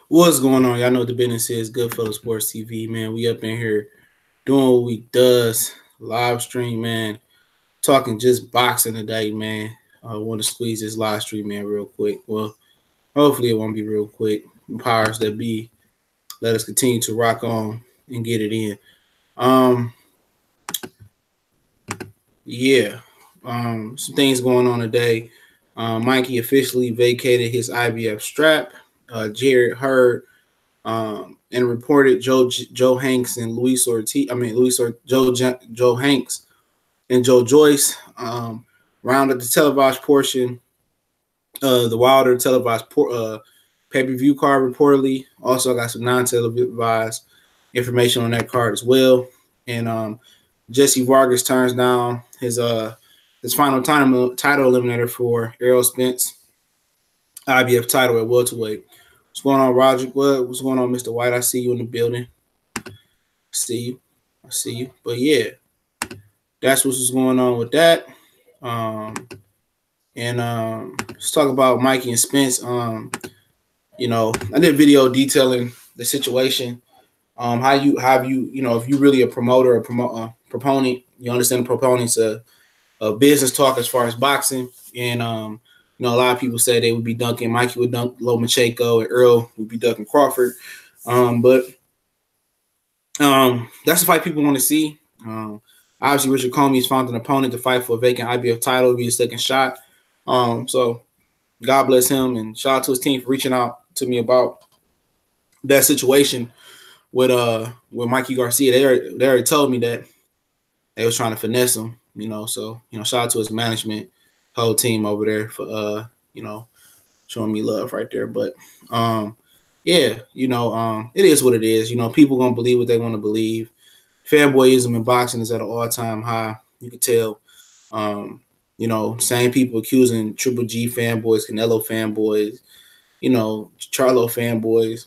What's going on? Y'all know what the business is. Goodfellas Sports TV, man. We up in here doing what we does. Live stream, man. Talking just boxing today, man. I want to squeeze this live stream, man, real quick. Well, hopefully it won't be real quick. Powers that be, let us continue to rock on and get it in. Um, yeah. Some things going on today. Mikey officially vacated his IBF strap. Jared Hurd and reported Joe Hanks and Luis Ortiz. Joe Hanks and Joe Joyce rounded the televised portion, the Wilder televised pay-per-view card reportedly. Also got some non-televised information on that card as well. And Jessie Vargas turns down his final title eliminator for Errol Spence IBF title at welterweight. What's going on, Roger? What's going on, Mr. White? I see you in the building. I see you. But yeah, that's what's going on with that. Let's talk about Mikey and Spence. I did a video detailing the situation. How you if you really a promoter or proponent, you understand the proponents of business talk as far as boxing. And a lot of people say they would be dunking. Mikey would dunk Lomachenko, and Errol would be dunking Crawford. But that's the fight people want to see. Obviously, Richard Comey's found an opponent to fight for a vacant IBF title. It'll be his second shot. So God bless him, and shout out to his team for reaching out to me about that situation with Mikey Garcia. They already told me that they was trying to finesse him. So shout out to his management, whole team over there for showing me love right there. But it is what it is. People gonna believe what they want to believe. Fanboyism in boxing is at an all-time high. You can tell. Same people accusing Triple G fanboys, Canelo fanboys, Charlo fanboys,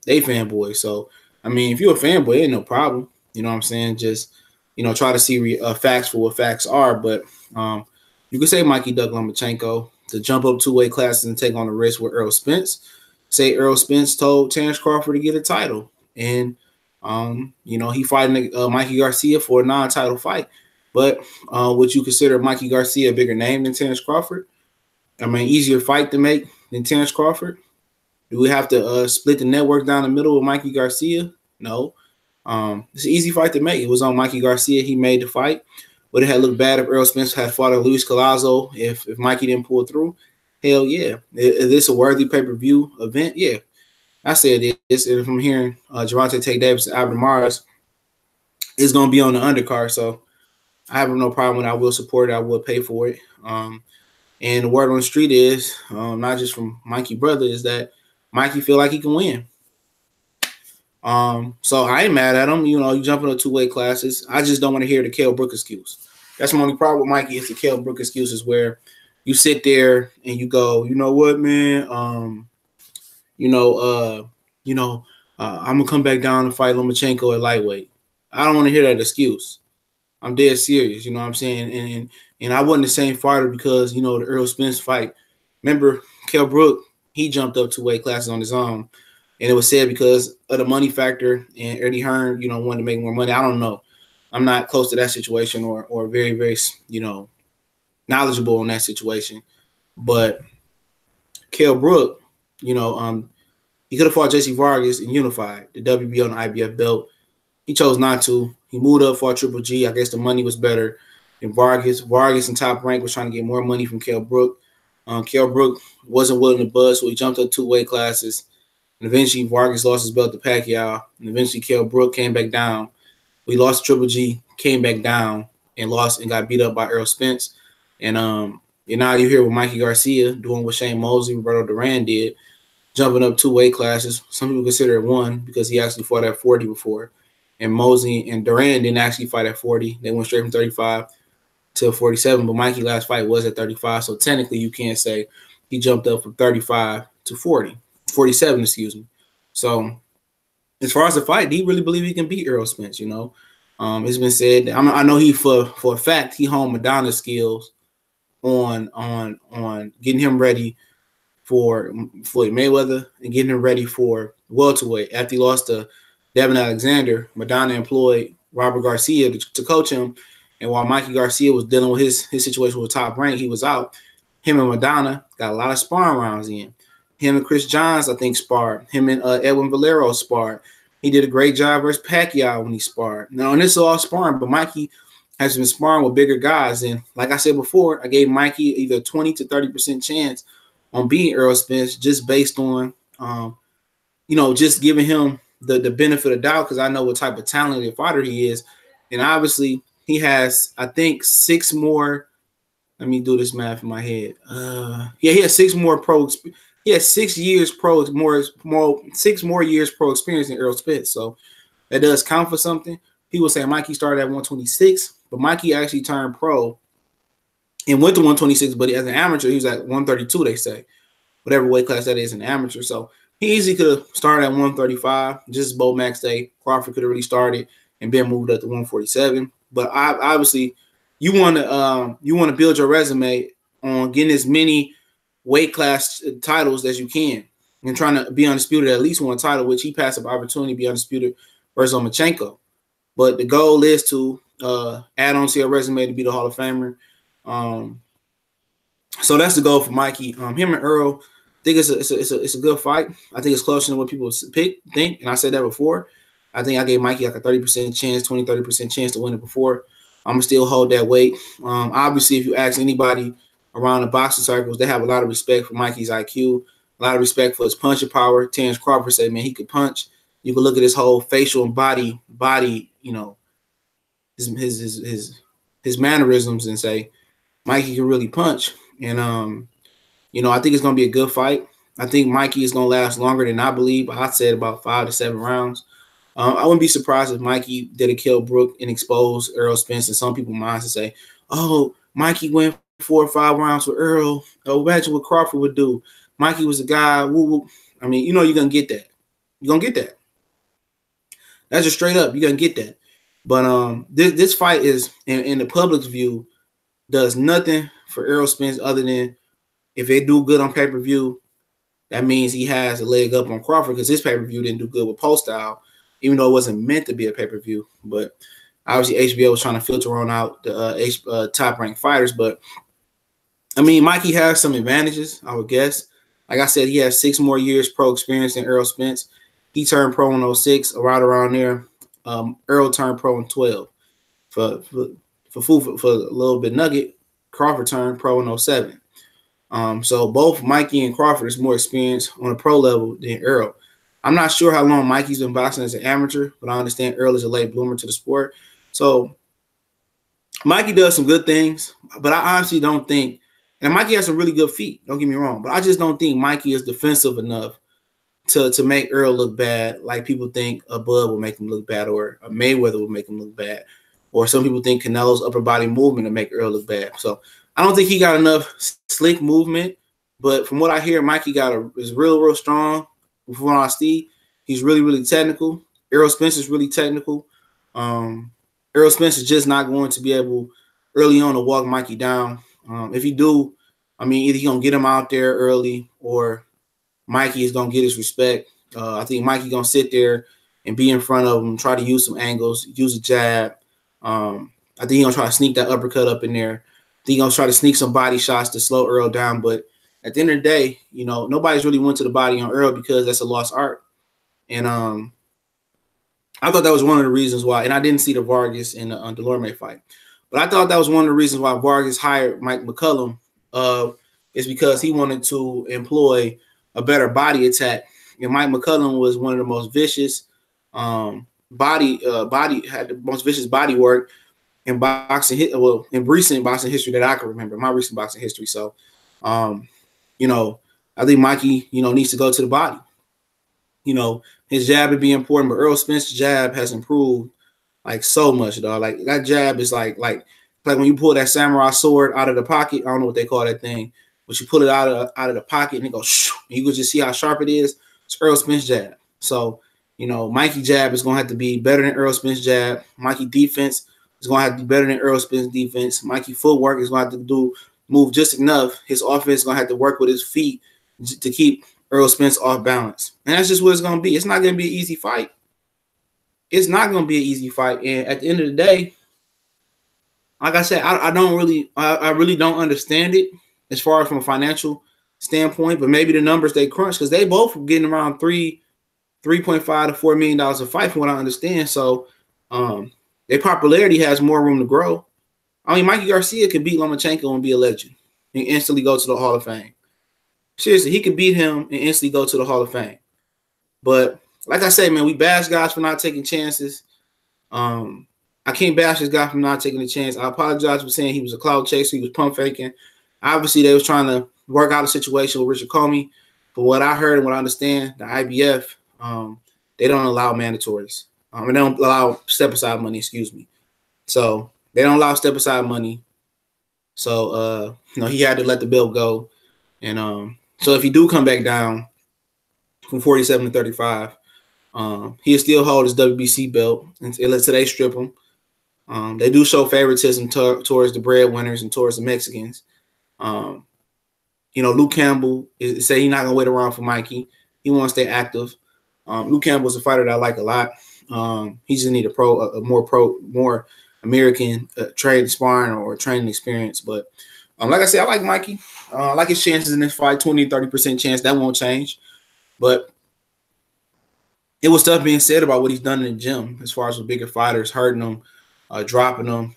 they fanboys. So I mean, if you're a fanboy, ain't no problem. You know what I'm saying? Just try to see facts for what facts are. But you could say Mikey Duck Lomachenko to jump up 2 weight classes and take on the risk with Errol Spence. Say Errol Spence told Terrence Crawford to get a title. And, he fighting Mikey Garcia for a non-title fight. But would you consider Mikey Garcia a bigger name than Terrence Crawford? I mean, easier fight to make than Terrence Crawford? Do we have to split the network down the middle with Mikey Garcia? No. It's an easy fight to make. It was on Mikey Garcia. He made the fight. Would it have looked bad if Errol Spence had fought Luis Collazo if Mikey didn't pull through? Hell yeah. Is this a worthy pay-per-view event? Yeah. I said it is. If I'm hearing Gervonta Tate Davis and Albert Mars is going to be on the undercard, so I have no problem with it. I will support it. I will pay for it. And the word on the street is, not just from Mikey brother, is that Mikey feel like he can win. So I ain't mad at him. You jumping up 2 weight classes. I just don't want to hear the Kell Brook excuse. That's my only problem with Mikey is the Kell Brook excuses where you sit there and you go, you know what, man? I'm gonna come back down and fight Lomachenko at lightweight. I don't want to hear that excuse. I'm dead serious. You know what I'm saying? And I wasn't the same fighter because the Errol Spence fight. Remember, Kell Brook, he jumped up 2 weight classes on his own. And it was said because of the money factor and Eddie Hearn, wanted to make more money. I don't know. I'm not close to that situation or very, very, knowledgeable in that situation. But Kell Brook, he could have fought Jessie Vargas and unified the WBO and IBF belt. He chose not to. He moved up, fought Triple G. I guess the money was better than Vargas. Vargas in Top Rank was trying to get more money from Kell Brook. Kell Brook wasn't willing to buzz, so he jumped up 2 weight classes. And eventually, Vargas lost his belt to Pacquiao. And eventually, Kell Brook came back down. We lost to Triple G, came back down, and lost and got beat up by Errol Spence. And now you're here with Mikey Garcia doing what Shane Mosley, Roberto Duran did, jumping up 2 weight classes. Some people consider it 1 because he actually fought at 40 before. And Mosley and Duran didn't actually fight at 40. They went straight from 35 to 47. But Mikey's last fight was at 35. So technically, you can't say he jumped up from 35 to 40. 47, excuse me. So as far as the fight, do you really believe he can beat Errol Spence? It's been said. I know he for a fact he honed Madonna's skills on getting him ready for Floyd Mayweather and getting him ready for welterweight. After he lost to Devin Alexander, Madonna employed Robert Garcia to coach him. And while Mikey Garcia was dealing with his situation with Top Rank, he was out. Him and Madonna got a lot of sparring rounds in. Him and Chris Johns, I think, sparred. Him and Edwin Valero sparred. He did a great job versus Pacquiao when he sparred. Now, and this is all sparring, but Mikey has been sparring with bigger guys. And like I said before, I gave Mikey either 20 to 30% chance on beating Errol Spence just based on, just giving him the benefit of doubt because I know what type of talented fighter he is. And obviously, he has, I think, 6 more. Let me do this math in my head. He has 6 more pro. He has 6 years pro, 6 more years pro experience than Errol Spence. So that does count for something. People say Mikey started at 126, but Mikey actually turned pro and went to 126. But as an amateur, he was at 132. They say, whatever weight class that is, an amateur. So he easily could have started at 135, just as Bo Max Day. Crawford could have really started and been moved up to 147. But obviously, you want to build your resume on getting as many weight class titles as you can and trying to be undisputed at least one title, which he passed up opportunity to be undisputed versus Lomachenko. But the goal is to add on to your resume to be the Hall of Famer. So that's the goal for Mikey. Him and Errol, I think it's a good fight. I think it's closer than what people think, and I said that before. I think I gave Mikey like a 30% chance, 20-30% chance to win it before. I'm going to still hold that weight. Obviously, if you ask anybody around the boxing circles, they have a lot of respect for Mikey's IQ, a lot of respect for his punching power. Terrence Crawford said, man, he could punch. You can look at his whole facial and body, his mannerisms and say, Mikey can really punch. And, I think it's going to be a good fight. I think Mikey is going to last longer than I believe. I said about 5 to 7 rounds. I wouldn't be surprised if Mikey did a Kell Brook and expose Errol Spence in some people's minds and say, oh, Mikey went 4 or 5 rounds with Errol. Oh, imagine what Crawford would do. Mikey was a guy. Woo, woo. I mean, you're going to get that. You're going to get that. That's just straight up. You're going to get that. But this fight is, in the public's view, does nothing for Errol Spence other than if they do good on pay-per-view, that means he has a leg up on Crawford because his pay-per-view didn't do good with Post-Style, even though it wasn't meant to be a pay-per-view. But obviously HBO was trying to filter on out the top-ranked fighters. But, I mean, Mikey has some advantages, I would guess. Like I said, he has 6 more years pro experience than Errol Spence. He turned pro in 06, right around there. Errol turned pro in 12. For a little bit nugget, Crawford turned pro in 07. So both Mikey and Crawford is more experienced on a pro level than Errol. I'm not sure how long Mikey's been boxing as an amateur, but I understand Errol is a late bloomer to the sport. So Mikey does some good things, but I honestly don't think, and Mikey has some really good feet, don't get me wrong, but I just don't think Mikey is defensive enough to make Errol look bad like people think a Bud will make him look bad or a Mayweather will make him look bad. Or some people think Canelo's upper body movement to make Errol look bad. So I don't think he got enough slick movement. But from what I hear, Mikey is real strong. From what I see, he's really, really technical. Errol Spence is really technical. Errol Spence is just not going to be able early on to walk Mikey down. If he do, I mean, either he's going to get him out there early or Mikey is going to get his respect. I think Mikey going to sit there and be in front of him, try to use some angles, use a jab. I think he's going to try to sneak that uppercut up in there. I think he's going to try to sneak some body shots to slow Errol down. But at the end of the day, nobody's really went to the body on Errol because that's a lost art. And I thought that was one of the reasons why. And I didn't see the Vargas and the Delorme fight. But I thought that was one of the reasons why Vargas hired Mike McCullum is because he wanted to employ a better body attack. And Mike McCullum was one of the most vicious had the most vicious body work in boxing in recent boxing history that I can remember, my recent boxing history. So I think Mikey, needs to go to the body. His jab would be important, but Errol Spence's jab has improved like so much, dog. Like that jab is like when you pull that samurai sword out of the pocket. I don't know what they call that thing, but you pull it out of the pocket and it goes shoo, and you can just see how sharp it is. It's Errol Spence's jab. So Mikey jab is going to have to be better than Errol Spence's jab. Mikey defense is going to have to be better than Errol Spence's defense. Mikey footwork is going to have to move just enough. His offense is going to have to work with his feet to keep Errol Spence off balance. And that's just what it's going to be. It's not going to be an easy fight. It's not going to be an easy fight. And at the end of the day, like I said, I really don't understand it as far as from a financial standpoint, but maybe the numbers they crunch, because they both were getting around $3.5 to $4 million a fight from what I understand. So their popularity has more room to grow. I mean, Mikey Garcia could beat Lomachenko and be a legend and instantly go to the Hall of Fame. Seriously, he could beat him and instantly go to the Hall of Fame. But like I say, man, we bash guys for not taking chances. I can't bash this guy for not taking a chance. I apologize for saying he was a cloud chaser. He was pump faking. Obviously, they was trying to work out a situation with Richard Comey. But what I heard and what I understand, the IBF, they don't allow mandatories. They don't allow step-aside money, excuse me. So they don't allow step-aside money. So, he had to let the belt go. And so if he do come back down from 47 to 35, he'll still hold his WBC belt until they strip him. They do show favoritism towards the breadwinners and towards the Mexicans. Luke Campbell say he's not going to wait around for Mikey. He wants to stay active. Luke Campbell's a fighter that I like a lot. He just need a more American trade sparring or training experience. But like I said, I like Mikey. I like his chances in this fight, 20 to 30% chance. That won't change. But it was stuff being said about what he's done in the gym as far as with bigger fighters, hurting them, dropping them,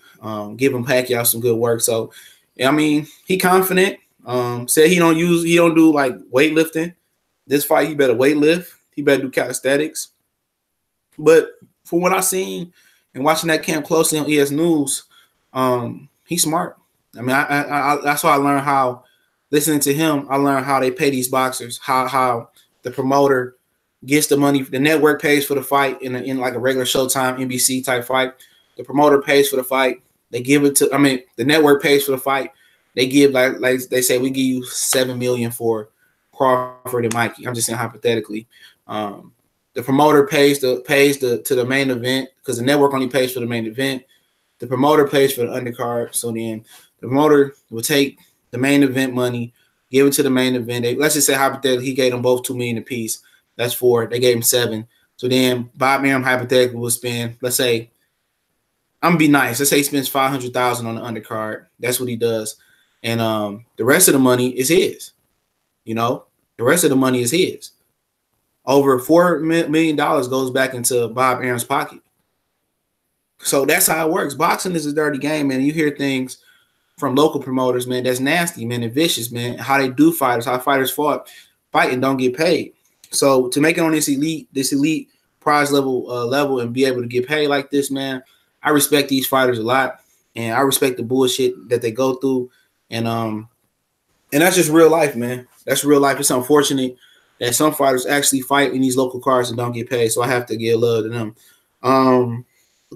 giving Pacquiao some good work. So, I mean, he confident. Said he don't do like weightlifting. This fight, he better weightlift. He better do calisthenics. But from what I seen and watching that camp closely on ES News, he's smart. I mean, I that's why I learned how, listening to him, I learned how they pay these boxers, how the promoter gets the money. The network pays for the fight in like a regular Showtime, NBC type fight. The promoter pays for the fight. They give it to, the network pays for the fight. They give like they say, we give you $7 million for Crawford and Mikey. I'm just saying hypothetically. The promoter pays to the main event, because the network only pays for the main event. The promoter pays for the undercard. So then the promoter will take the main event money, give it to the main event. Let's just say hypothetically he gave them both $2 million apiece. That's 4. They gave him 7. So then Bob Arum hypothetically will spend, let's say, I'm gonna be nice. Let's say he spends $500,000 on the undercard. That's what he does. And the rest of the money is his. The rest of the money is his. Over $4 million goes back into Bob Arum's pocket. So that's how it works. Boxing is a dirty game, man. You hear things from local promoters, man, that's nasty, man, and vicious, man. How they do fighters, how fighters fight and don't get paid. So to make it on this elite prize level and be able to get paid like this, man, I respect these fighters a lot, and I respect the bullshit that they go through, and that's just real life, man. That's real life. It's unfortunate that some fighters actually fight in these local cards and don't get paid, so I have to give love to them.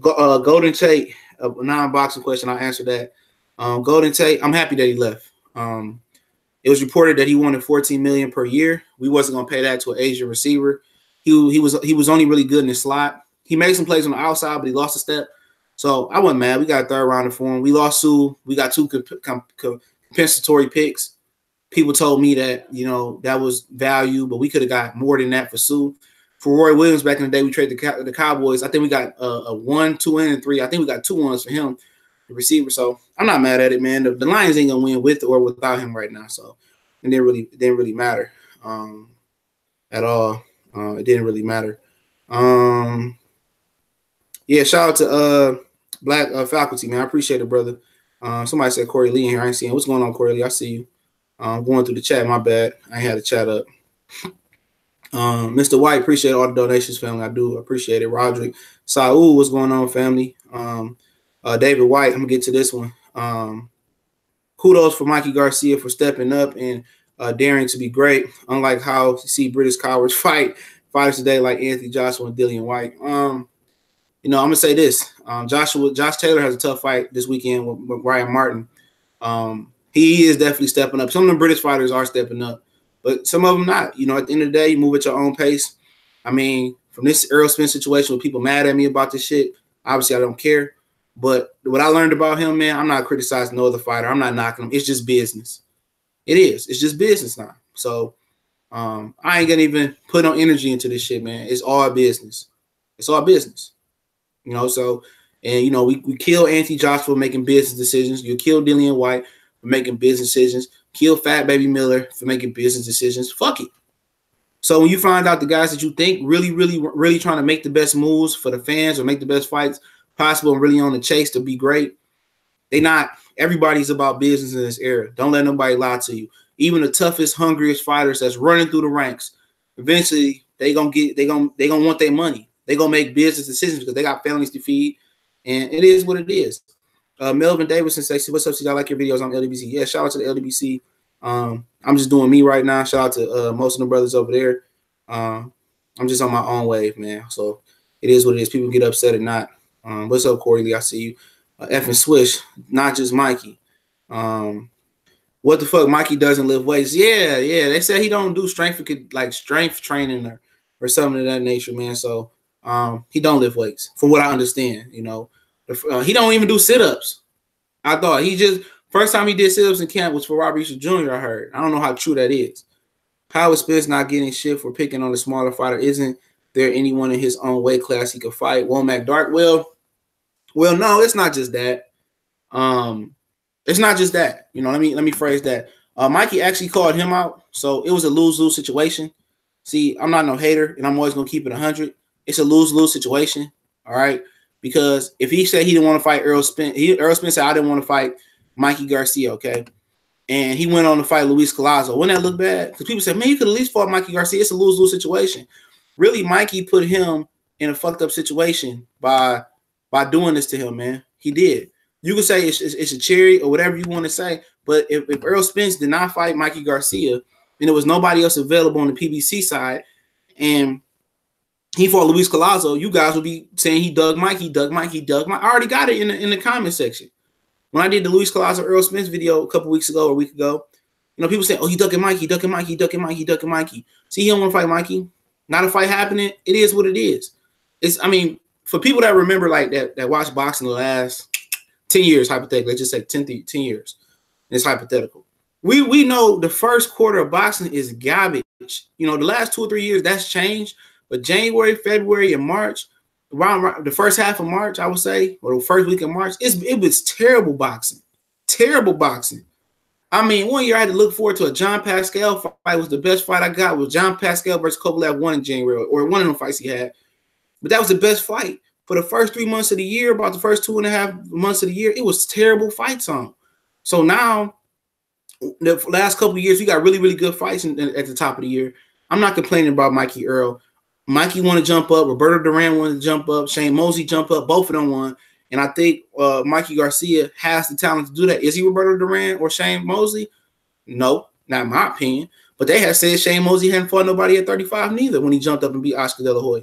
Golden Tate, a non-boxing question, I'll answer that. Golden Tate, I'm happy that he left. It was reported that he wanted $14 million per year. We wasn't gonna pay that to an Asian receiver. He was only really good in the slot. He made some plays on the outside, but he lost a step. So I wasn't mad. We got a third rounder for him. We lost Sue. We got 2 compensatory picks. People told me that, that was value, but we could have got more than that for Sue. For Roy Williams back in the day, we traded the Cowboys. I think we got a 1, 2, and 3. I think we got 2 ones for him, the receiver. So I'm not mad at it, man. The Lions ain't gonna win with or without him right now. So it didn't really matter at all. It didn't really matter. Yeah, shout out to Black Faculty, man. I appreciate it, brother. Somebody said Corey Lee in here. I ain't seeing what's going on, Corey Lee. I see you. Going through the chat. My bad. I ain't had the chat up. Mr. White, appreciate all the donations, family. I do appreciate it. Roderick, Saul, what's going on, family? David White, I'm gonna get to this one. Kudos for Mikey Garcia for stepping up and daring to be great. Unlike how you see British cowards fighters today like Anthony Joshua and Dillian White. I'm gonna say this. Josh Taylor has a tough fight this weekend with Ryan Martin. He is definitely stepping up. Some of the British fighters are stepping up, but some of them not. At the end of the day, you move at your own pace. I mean, from this Errol Spence situation with people mad at me about this shit, obviously I don't care. But what I learned about him, man, I'm not criticizing no other fighter. I'm not knocking him. It's just business. It is. It's just business now. So I ain't gonna even put no energy into this shit, man. It's all business. It's all business. You know, so and you know, we kill Anthony Josh for making business decisions. You kill Dillian White for making business decisions. Kill Fat Baby Miller for making business decisions. Fuck it. So when you find out the guys that you think really trying to make the best moves for the fans or make the best fights possible and really on the chase to be great, they not. Everybody's about business in this era. Don't let nobody lie to you. Even the toughest, hungriest fighters that's running through the ranks, eventually they gonna want their money. They gonna make business decisions because they got families to feed, and it is what it is. Melvin Davidson says, "What's up? See, I like your videos on LDBC." Yeah, shout out to the LDBC. I'm just doing me right now. Shout out to most of the brothers over there. I'm just on my own wave, man. So it is what it is. People get upset or not. What's up, Corey Lee? I see you. Effing Swish, not just Mikey. What the fuck? Mikey doesn't lift weights. Yeah. They said he don't do strength training or something of that nature, man. So he don't lift weights, from what I understand. You know, he don't even do sit-ups. I thought he just first time he did sit-ups in camp was for Robert Easter Jr. I heard. I don't know how true that is. How is Spence not getting shit for picking on the smaller fighter? Isn't there anyone in his own weight class he could fight? Womack Dark. Well, no, it's not just that. It's not just that. You know, let me phrase that. Mikey actually called him out, so it was a lose-lose situation. See, I'm not no hater, and I'm always gonna keep it 100. It's a lose-lose situation, all right? Because if he said he didn't want to fight Errol Spence, Errol Spence said I didn't want to fight Mikey Garcia, okay? And he went on to fight Luis Collazo. Wouldn't that look bad? Because people said, man, you could at least fought Mikey Garcia. It's a lose-lose situation. Really, Mikey put him in a fucked up situation by doing this to him, man. He did. You could say it's a cherry or whatever you want to say, but if Errol Spence did not fight Mikey Garcia, and there was nobody else available on the PBC side, and he fought Luis Collazo, you guys would be saying he dug Mikey. I already got it in the comment section. When I did the Luis Collazo Errol Spence video a couple weeks ago or a week ago, you know, people say, oh, he ducking Mikey. See, he don't want to fight Mikey. Not a fight happening. It is what it is. For people that remember like that watch boxing the last 10 years, hypothetically, let's just say 10 years. It's hypothetical. We know the first quarter of boxing is garbage. You know, the last 2 or 3 years, that's changed. But January, February, and March, around the first half of March, I would say, or the first week of March, it was terrible boxing. Terrible boxing. I mean, one year I had to look forward to a John Pascal fight. It was the best fight I got was John Pascal versus Kovalev won in January, or one of them fights he had. But that was the best fight. For the first 3 months of the year, about the first 2.5 months of the year, it was terrible fight song. So now, the last couple of years, we got really, really good fights at the top of the year. I'm not complaining about Mikey Earl. Mikey wanted to jump up. Roberto Duran wanted to jump up. Shane Mosley jump up. Both of them won. And I think Mikey Garcia has the talent to do that. Is he Roberto Duran or Shane Mosley? No, not in my opinion. But they had said Shane Mosley hadn't fought nobody at 35 neither when he jumped up and beat Oscar De La Hoya.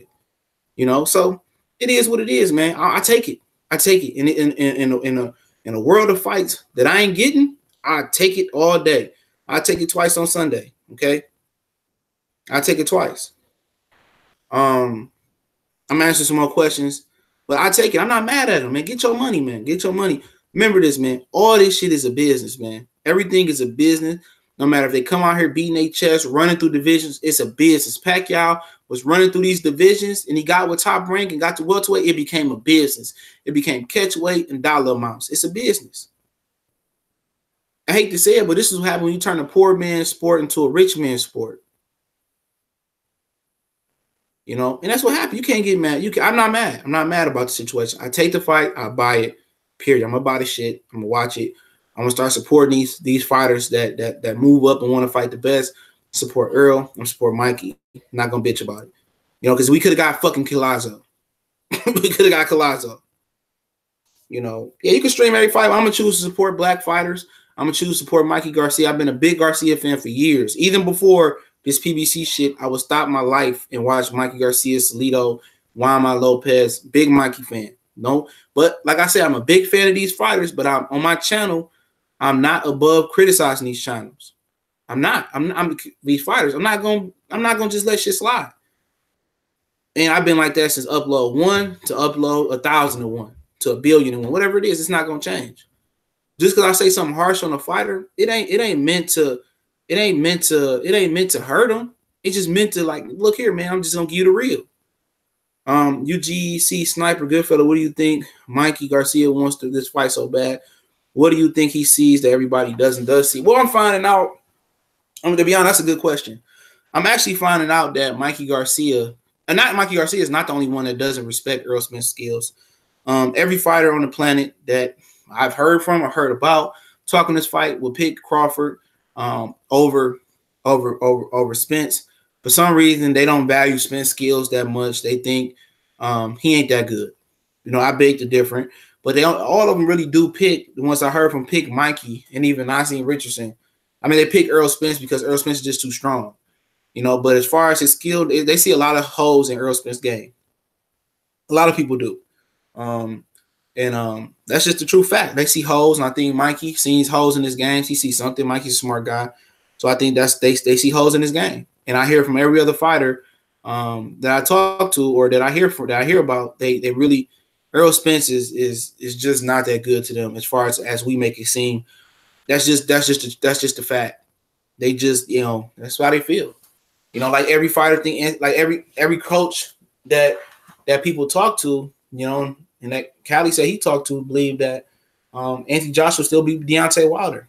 You know, so it is what it is, man. I take it. I take it. In a world of fights that I ain't getting, I take it all day. I take it twice on Sunday. Okay, I take it twice. I'm answering some more questions, but I take it. I'm not mad at him, man. Get your money, man. Get your money. Remember this, man. All this shit is a business, man. Everything is a business. No matter if they come out here beating their chest, running through divisions, it's a business. Pacquiao was running through these divisions, and he got with top rank and got to welterweight. It became a business. It became catchweight and dollar amounts. It's a business. I hate to say it, but this is what happens when you turn a poor man's sport into a rich man's sport. You know, and that's what happened. You can't get mad. I'm not mad. I'm not mad about the situation. I take the fight. I buy it. Period. I'm gonna buy the shit. I'm gonna watch it. I'm gonna start supporting these fighters that move up and want to fight the best. Support Earl. I'm support Mikey. I'm not gonna bitch about it. You know, because we could have got fucking Collazo. We could have got Collazo. You know, yeah, you can stream every fight. I'm gonna choose to support black fighters. I'm gonna choose to support Mikey Garcia. I've been a big Garcia fan for years, even before this PBC shit. I would stop my life and watch Mikey Garcia, Salido, Juan Lopez. Big Mikey fan. No, but like I said, I'm a big fan of these fighters. But I'm on my channel. I'm not above criticizing these channels. I'm not. I'm these fighters. I'm not gonna just let shit slide. And I've been like that since upload 1 to upload 1,001 to 1,000,001. Whatever it is, it's not gonna change. Just because I say something harsh on a fighter, it ain't meant to hurt him. It's just meant to like, look here, man. I'm just gonna give you the real. UGC Sniper Goodfellow, what do you think? Mikey Garcia wants this fight so bad. What do you think he sees that everybody does see? Well, I'm finding out. To be honest, that's a good question. I'm actually finding out that Mikey Garcia, and not Mikey Garcia, is not the only one that doesn't respect Errol Spence's skills. Every fighter on the planet that I've heard from or heard about talking this fight will pick Crawford over Spence. For some reason, they don't value Spence's skills that much. They think he ain't that good. You know, I beg to differ. But they all of them really do pick, the ones I heard from pick Mikey and even Naseem Richardson. I mean, they pick Errol Spence because Errol Spence is just too strong. You know, but as far as his skill, they see a lot of holes in Errol Spence's game. A lot of people do. That's just the true fact. They see holes, and I think Mikey sees holes in his games. He sees something. Mikey's a smart guy. So I think they see holes in his game. And I hear from every other fighter that I talk to or that I hear about, they really Errol Spence is just not that good to them as far as we make it seem. That's just the fact. They just, you know, that's how they feel. You know, like every fighter thing, like every coach that people talk to, you know, and that Cali said he talked to, believe that Anthony Joshua still be Deontay Wilder.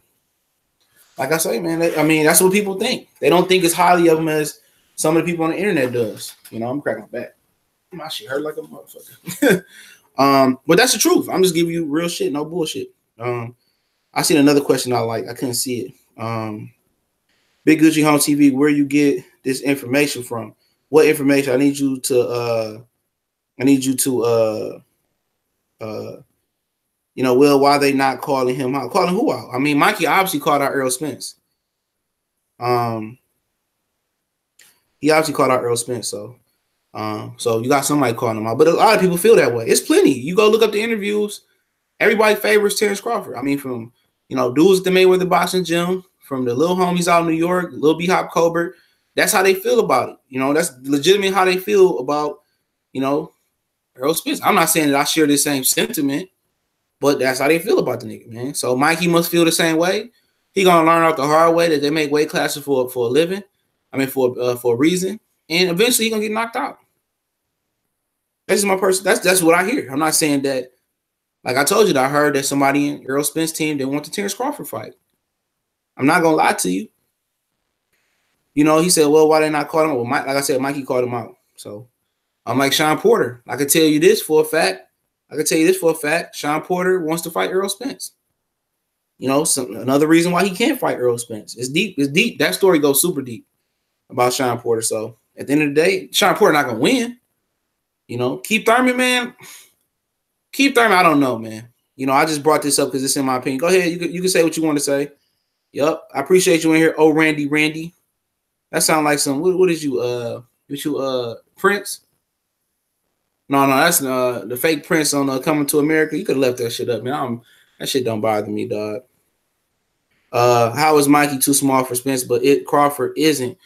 Like I say, man, that's what people think. They don't think as highly of him as some of the people on the internet does. You know, I'm cracking my back. My shit hurt like a motherfucker. But that's the truth. I'm just giving you real shit, no bullshit. I seen another question I like. I couldn't see it. Big Gucci Home TV, where you get this information from? What information? I need you to you know, Will, why they not calling him out? Calling who out? I mean, Mikey obviously called out Errol Spence. He obviously called out Errol Spence, so you got somebody calling him out. But a lot of people feel that way. It's plenty. You go look up the interviews. Everybody favors Terrence Crawford. I mean, from, you know, dudes at the Mayweather Boxing Gym, from the little homies out in New York, Lil B Hop Colbert. That's how they feel about it. You know, that's legitimately how they feel about, you know, Errol Spence. I'm not saying that I share the same sentiment, but that's how they feel about the nigga, man. So Mikey must feel the same way. He gonna learn out the hard way that they make weight classes for a living. I mean, for a reason, and eventually he gonna get knocked out. That's my person. That's what I hear. I'm not saying that. Like I told you, that I heard that somebody in Errol Spence team they want the Terrence Crawford fight. I'm not gonna lie to you. You know, he said, "Well, why they not call him?" Well, like I said, Mikey called him out. So I'm like Sean Porter. I can tell you this for a fact. Sean Porter wants to fight Errol Spence. You know, another reason why he can't fight Errol Spence. It's deep. It's deep. That story goes super deep about Sean Porter. So at the end of the day, Sean Porter not gonna win. You know, Keith Thurman, man. Keith Thurman, I don't know, man. You know, I just brought this up because it's in my opinion. Go ahead. You can say what you want to say. Yup. I appreciate you in here. Oh, Randy. That sounds like some, what is you, Prince? No, that's the fake Prince on Coming to America. You could have left that shit up, man. That shit don't bother me, dog. How is Mikey too small for Spence, but Crawford isn't?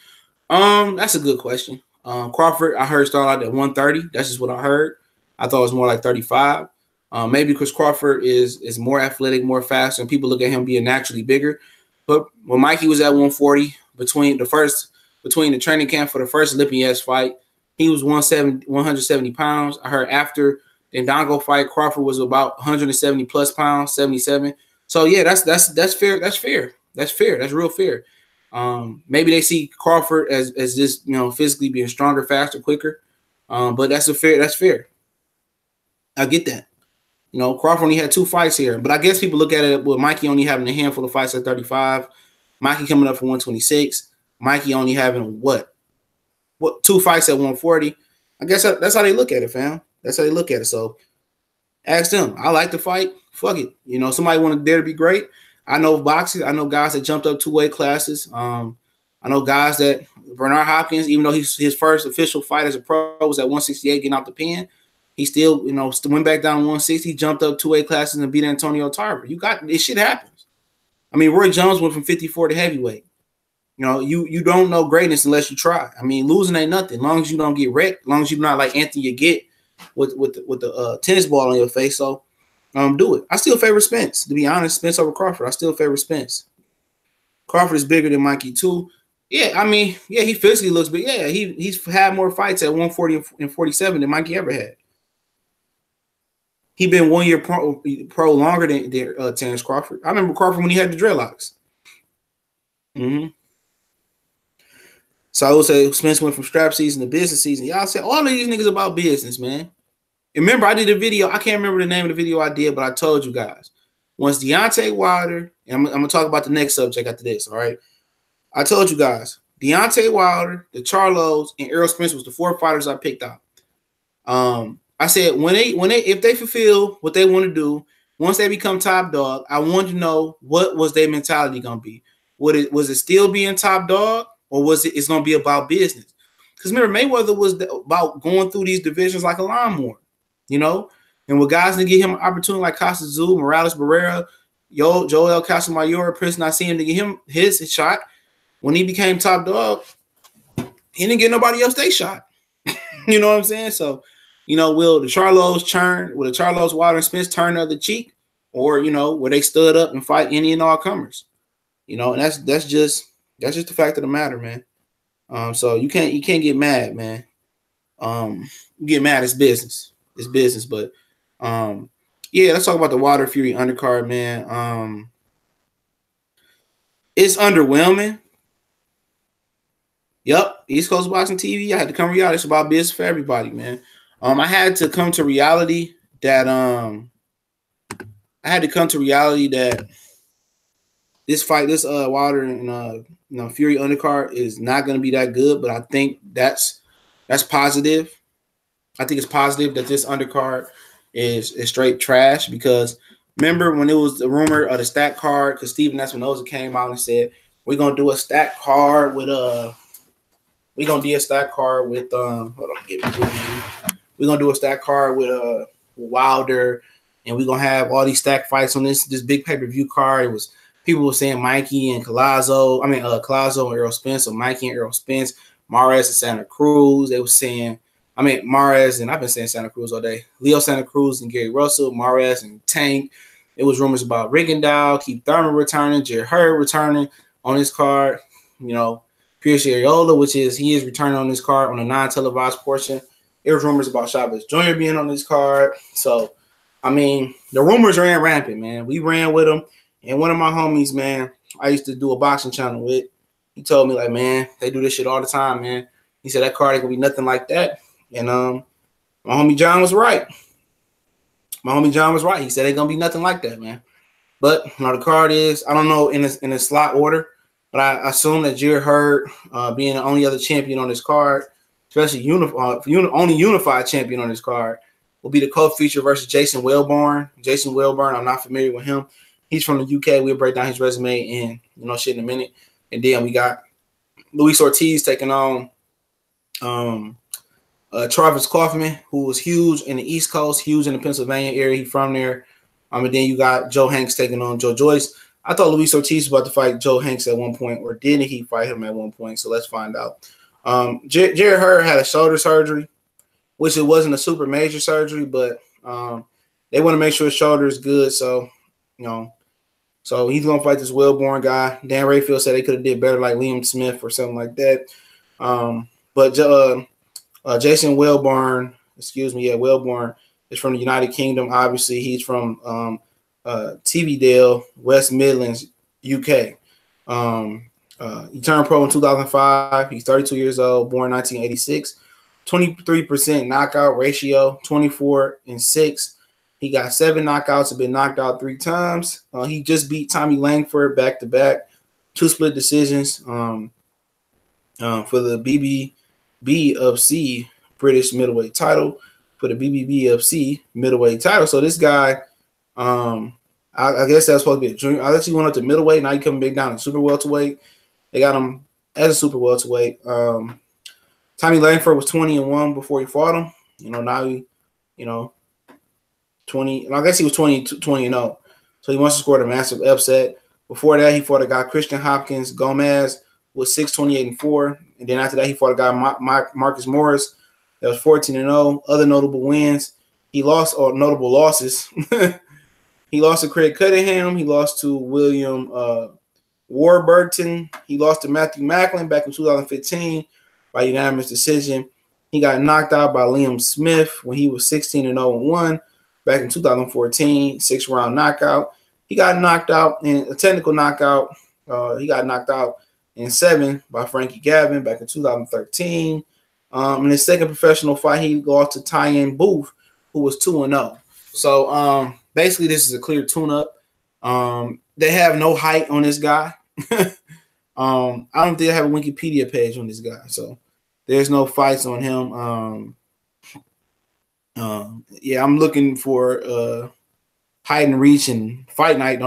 That's a good question. Crawford, I heard start out at 130. That's just what I heard. I thought it was more like 35. Maybe because Crawford is more athletic, more fast, and people look at him being naturally bigger. But when Mikey was at 140, between the training camp for the first Lipinets fight, he was 170 pounds. I heard after the Ndongo fight, Crawford was about 170 plus pounds, 77. So yeah, that's fair. That's fair. That's real fair. Maybe they see Crawford as just, you know, physically being stronger, faster, quicker. But that's fair. I get that. You know, Crawford only had 2 fights here, but I guess people look at it with Mikey only having a handful of fights at 35, Mikey coming up for 126, Mikey only having what 2 fights at 140. I guess that's how they look at it, fam. That's how they look at it. So ask them. I like to fight. Fuck it. You know, somebody want to dare to be great. I know boxing. I know guys that jumped up 2 weight classes. I know guys that Bernard Hopkins, even though his first official fight as a pro was at 168, getting out the pen, he still, you know, went back down to 160, jumped up 2 weight classes and beat Antonio Tarver. You got this shit happens. I mean, Roy Jones went from 54 to heavyweight. You know, you don't know greatness unless you try. I mean, losing ain't nothing. As long as you don't get wrecked, as long as you're not like Anthony you get with the tennis ball on your face. So do it. I still favor Spence. To be honest, Spence over Crawford. I still favor Spence. Crawford is bigger than Mikey too. Yeah, I mean, yeah, he physically looks, but yeah, he's had more fights at 140 and 47 than Mikey ever had. He been 1 year pro longer than Terrence Crawford. I remember Crawford when he had the dreadlocks. Mm-hmm. So I would say Spence went from strap season to business season. Y'all said all of these niggas about business, man. Remember, I did a video. I can't remember the name of the video I did, but I told you guys. Once Deontay Wilder, and I'm going to talk about the next subject after this, all right? I told you guys, Deontay Wilder, the Charlos, and Errol Spence was the 4 fighters I picked out. I said if they fulfill what they want to do, once they become top dog, I wanted to know what was their mentality going to be. Was it still being top dog, or was it's going to be about business? Because remember, Mayweather was about going through these divisions like a lawnmower, you know? And with guys to give him an opportunity like Costa Zoo, Morales Barrera, Joel Casamayor, Prince Nassim to get him his shot, when he became top dog, he didn't get nobody else they shot. You know what I'm saying? So, you know, will the Charlos, Wilder, and Spence turn the other cheek? Or, you know, will they stood up and fight any and all comers? You know, and that's just the fact of the matter, man. So you can't get mad, man. You get mad, it's business. It's business, but yeah, let's talk about the Wilder Fury undercard, man. It's underwhelming. Yep, East Coast Boxing TV. I had to come to reality. It's about business for everybody, man. I had to come to reality that this fight, this Wilder and Fury undercard is not going to be that good. But I think that's positive. I think it's positive that this undercard is straight trash, because remember when it was the rumor of the stack card, because Steven Espinoza came out and said we're gonna do a stack card with we're gonna do a stack card with Wilder, and we're gonna have all these stack fights on this big pay-per-view card. It was people were saying Mikey and Collazo and Errol Spence, or Mikey and Errol Spence, Mares and Santa Cruz. They were saying, Mares, and I've been saying Santa Cruz all day. Leo Santa Cruz and Gary Russell, Mares and Tank. It was rumors about Rigondeaux, Keith Thurman returning, Jared Hurd returning on this card. You know, Pierce Ariola, he is returning on this card on a non-televised portion. There was rumors about Chavez Jr. being on this card. So, the rumors ran rampant, man. We ran with them. And one of my homies, man, I used to do a boxing channel with, he told me, like, man, they do this shit all the time, man. He said that card ain't going to be nothing like that. And my homie John was right. He said it ain't going to be nothing like that, man. But the card is, I don't know in a slot order, but I assume that Jared Hurd, being the only other champion on this card, especially only unified champion on this card, will be the co-feature versus Jason Wellborn. Jason Wellborn, I'm not familiar with him. He's from the UK. We'll break down his resume and shit in a minute. And then we got Luis Ortiz taking on Travis Kaufman, who was huge in the East Coast, huge in the Pennsylvania area. He's from there. And then you got Joe Hanks taking on Joe Joyce. I thought Luis Ortiz was about to fight Joe Hanks at one point, or didn't he fight him at one point? So let's find out. Jared Hurd had a shoulder surgery, which it wasn't a super major surgery, but they want to make sure his shoulder is good. So, so he's going to fight this Wellborn guy. Dan Rayfield said they could have did better like Liam Smith or something like that. But Jason Wellborn, Wellborn is from the United Kingdom. Obviously, he's from Teviotdale, West Midlands, UK. He turned pro in 2005. He's 32 years old, born 1986. 23% knockout ratio, 24-6. He got 7 knockouts and been knocked out 3 times. He just beat Tommy Langford back-to-back, 2 split decisions for the BBBFC British middleweight title. For the BBBFC middleweight title. So this guy, I guess that's supposed to be a junior. I guess he went up to middleweight. Now he coming back down to super welterweight. They got him as a super welterweight. Tommy Langford was 20-1 before he fought him. Now he, 20. I guess he was 20-0. So he wants to score a massive upset. Before that, he fought a guy, Christian Hopkins Gomez, was 6-28-4. And then after that, he fought a guy, Marcus Morris, that was 14-0. Other notable wins. He lost, or notable losses. He lost to Craig Cunningham. He lost to William Warburton, he lost to Matthew Macklin back in 2015 by unanimous decision. He got knocked out by Liam Smith when he was 16-0-1 back in 2014, 6-round knockout. He got knocked out in a technical knockout. He got knocked out in 7 by Frankie Gavin back in 2013. In his second professional fight, he lost to Tyen Booth, who was 2-0. So basically, this is a clear tune-up. They have no height on this guy. I don't think they have a Wikipedia page on this guy, so there's no fights on him. Yeah, I'm looking for height and reach, and fight nights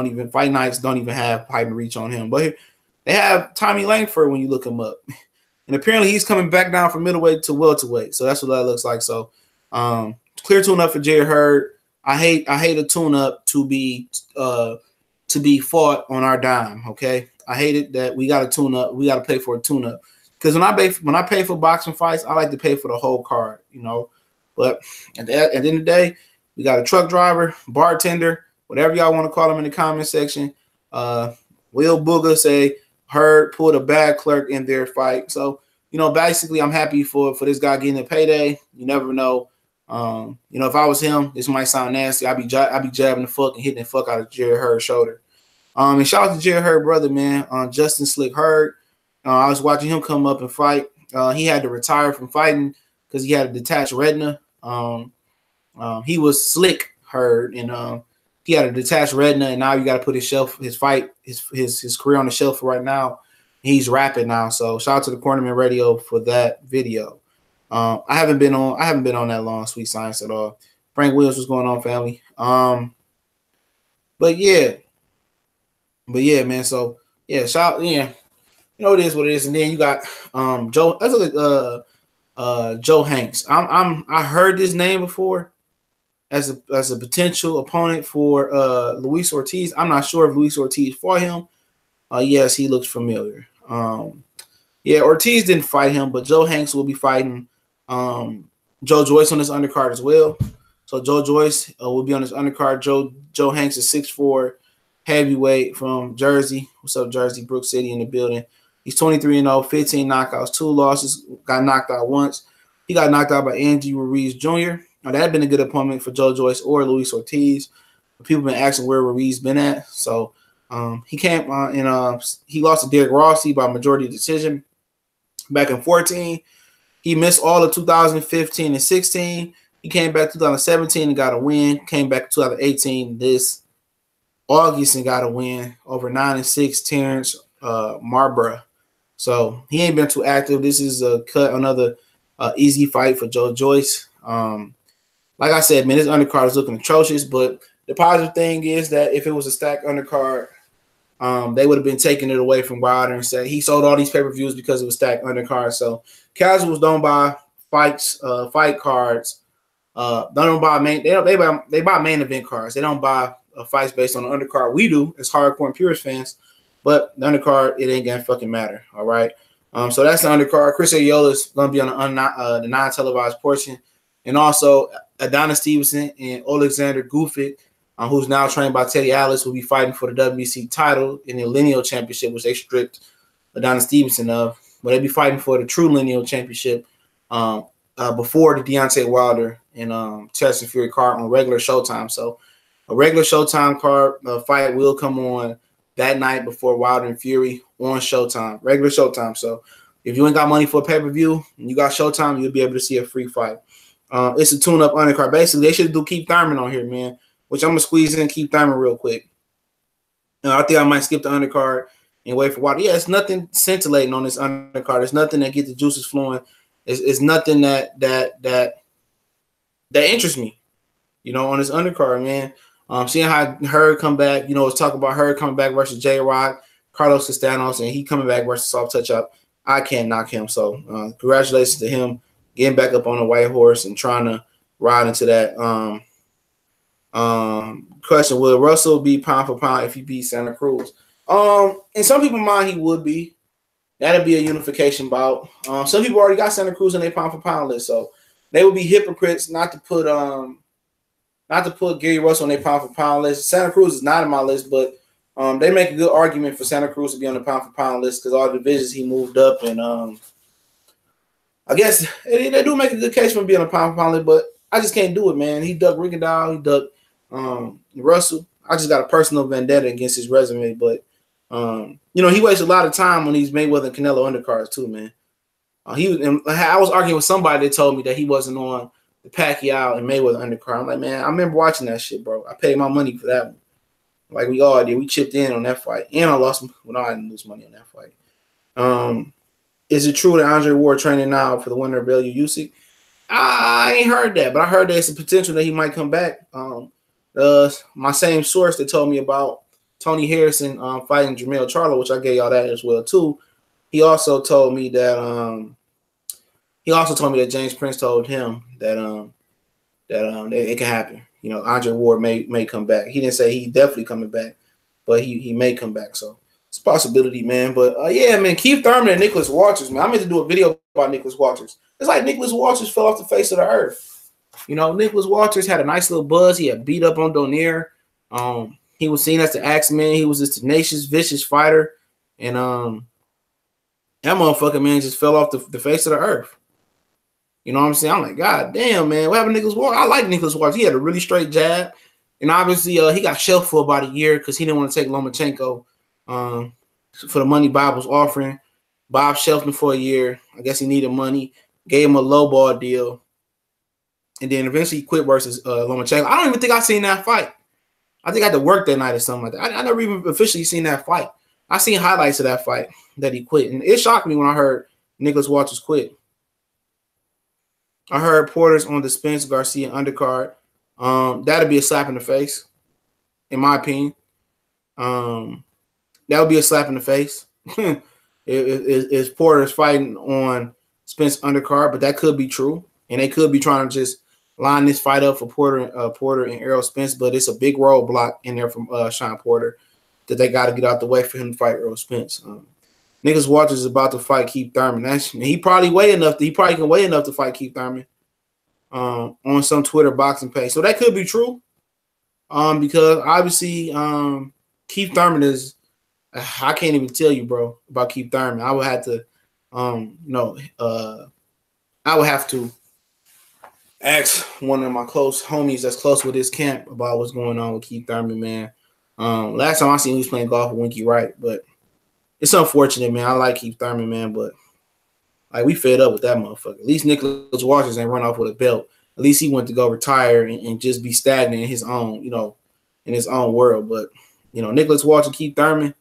don't even have height and reach on him. But they have Tommy Langford when you look him up, and apparently he's coming back down from middleweight to welterweight. So that's what that looks like. So clear tune-up for Jared Hurd. I hate a tune-up to be fought on our dime. Okay, I hate it that we got to tune up. We got to pay for a tune-up, because when I pay for boxing fights, I like to pay for the whole card, you know. But at the end of the day, we got a truck driver, bartender, whatever y'all want to call him in the comment section. Will Booger say Hurd pulled a bad clerk in their fight. So, you know, basically, I'm happy for this guy getting a payday. You never know. You know, if I was him, this might sound nasty. I'd be jabbing the fuck and hitting the fuck out of Jared Hurd's shoulder. And shout out to Jared Hurd, brother, man. Justin Slick Hurd. I was watching him come up and fight. He had to retire from fighting because he had a detached retina. He was Slick Hurd, and he had a detached retina, and now you got to put his career on the shelf for right now. He's rapping now, so shout out to the Cornerman Radio for that video. I haven't been on that long, Sweet Science at all. Frank Williams, what's going on, family? But yeah, man. So yeah, you know, it is what it is. And then you got Joe. Let's look at Joe Hanks. I heard this name before as a potential opponent for Luis Ortiz. I'm not sure if Luis Ortiz fought him. Yes, he looks familiar. Yeah, Ortiz didn't fight him, but Joe Hanks will be fighting Joe Joyce on this undercard as well. So Joe Joyce will be on this undercard. Joe Hanks is 6'4", heavyweight from Jersey. What's up, Jersey? Brook City in the building. He's 23-0, 15 knockouts, 2 losses. Got knocked out once. He got knocked out by Andy Ruiz Jr. Now, that had been a good opponent for Joe Joyce or Luis Ortiz. People been asking where Ruiz been at. So he came and he lost to Derek Rossi by majority decision back in 2014. He missed all of 2015 and 16. He came back 2017 and got a win. Came back 2018 this August and got a win over 9-6 Terrence Marlborough. So he ain't been too active. This is another easy fight for Joe Joyce. Like I said, man, this undercard is looking atrocious. But the positive thing is that if it was a stacked undercard, they would have been taking it away from Wilder and said he sold all these pay-per-views because it was stacked undercard. So casuals don't buy fight cards. They buy main event cards. They don't buy fights based on the undercard. We do as hardcore and purist fans, but the undercard, it ain't gonna fucking matter. All right. So that's the undercard. Chris Ayola is gonna be on the non-televised portion, and also Adonis Stevenson and Alexander Gufik, who's now trained by Teddy Atlas, will be fighting for the WBC title in the lineal championship, which they stripped Adonis Stevenson of. But they'll be fighting for the true lineal championship before the Deontay Wilder and Tyson Fury card on regular Showtime. So a regular Showtime card fight will come on that night before Wilder and Fury on Showtime, regular Showtime. So if you ain't got money for a pay-per-view and you got Showtime, you'll be able to see a free fight. It's a tune-up undercard. Basically, they should do Keith Thurman on here, man, which I'm going to squeeze in Keith Thurman real quick. I think I might skip the undercard and wait for Wilder. Yeah, it's nothing scintillating on this undercard. There's nothing that gets the juices flowing. It's nothing that interests me, you know, on this undercard, man. Seeing how Hurd come back, you know, let's talk about Hurd coming back versus J-Rock, Carlos Castanos, and he coming back versus Soft Touch Up. I can't knock him. So congratulations to him getting back up on the white horse and trying to ride into that. Question: will Russell be pound for pound if he beat Santa Cruz? In some people's mind, he would be. That'd be a unification bout. Some people already got Santa Cruz on their pound for pound list, so they would be hypocrites not to put Gary Russell on their pound for pound list. Santa Cruz is not on my list, but They make a good argument for Santa Cruz to be on the pound for pound list because all the divisions he moved up, and I guess they do make a good case for him being on the pound for pound list, but I just can't do it, man. He ducked Rigondeaux, he ducked Russell. I just got a personal vendetta against his resume, but you know, he wastes a lot of time on these Mayweather and Canelo undercards too, man. I was arguing with somebody that told me that he wasn't on the Pacquiao and Mayweather undercard. I'm like, man, I remember watching that shit, bro. I paid my money for that one. Like we all did. We chipped in on that fight. And I lost I didn't lose money on that fight. Is it true that Andre Ward training now for the winner of Bellew Usyk? I ain't heard that, but I heard there's a potential that he might come back. My same source that told me about Tony Harrison fighting Jermell Charlo, which I gave y'all that as well too. He also told me that James Prince told him that it can happen. You know, Andre Ward may come back. He didn't say he definitely coming back, but he may come back. So it's a possibility, man. But yeah, man, Keith Thurman and Nicholas Walters, man. I meant to do a video about Nicholas Walters. It's like Nicholas Walters fell off the face of the earth. You know, Nicholas Walters had a nice little buzz. He had beat up on Donaire. He was seen as the Axeman. He was this tenacious, vicious fighter. And that motherfucker, man, just fell off the face of the earth. You know what I'm saying? I'm like, God damn, man. What happened to Nicholas Walters? I like Nicholas Walters. He had a really straight jab. And obviously, he got shelved for about a year because he didn't want to take Lomachenko for the money Bob was offering. Bob shelved him for a year. I guess he needed money. Gave him a lowball deal. And then eventually he quit versus Lomachenko. I don't even think I seen that fight. I think I had to work that night or something like that. I never even officially seen that fight. I seen highlights of that fight that he quit. And it shocked me when I heard Nicholas Walters quit. I heard Porter's on the Spence Garcia undercard. That'd be a slap in the face, in my opinion. That would be a slap in the face. If Porter's fighting on Spence undercard, but that could be true. And they could be trying to just line this fight up for Porter and Errol Spence, but it's a big roadblock in there from Sean Porter that they got to get out the way for him to fight Errol Spence. Nicholas Walters is about to fight Keith Thurman. He probably can weigh enough to fight Keith Thurman on some Twitter boxing page. So that could be true. Because obviously Keith Thurman is I can't even tell you, bro, about Keith Thurman. I would have to I would have to ask one of my close homies that's close with his camp about what's going on with Keith Thurman, man. Last time I seen him, he was playing golf with Winky Wright, but it's unfortunate, man. I like Keith Thurman, man, but like we fed up with that motherfucker. At least Nicholas Walters ain't run off with a belt. At least he went to go retire and just be stagnant in his own, in his own world. But Nicholas Walters, Keith Thurman,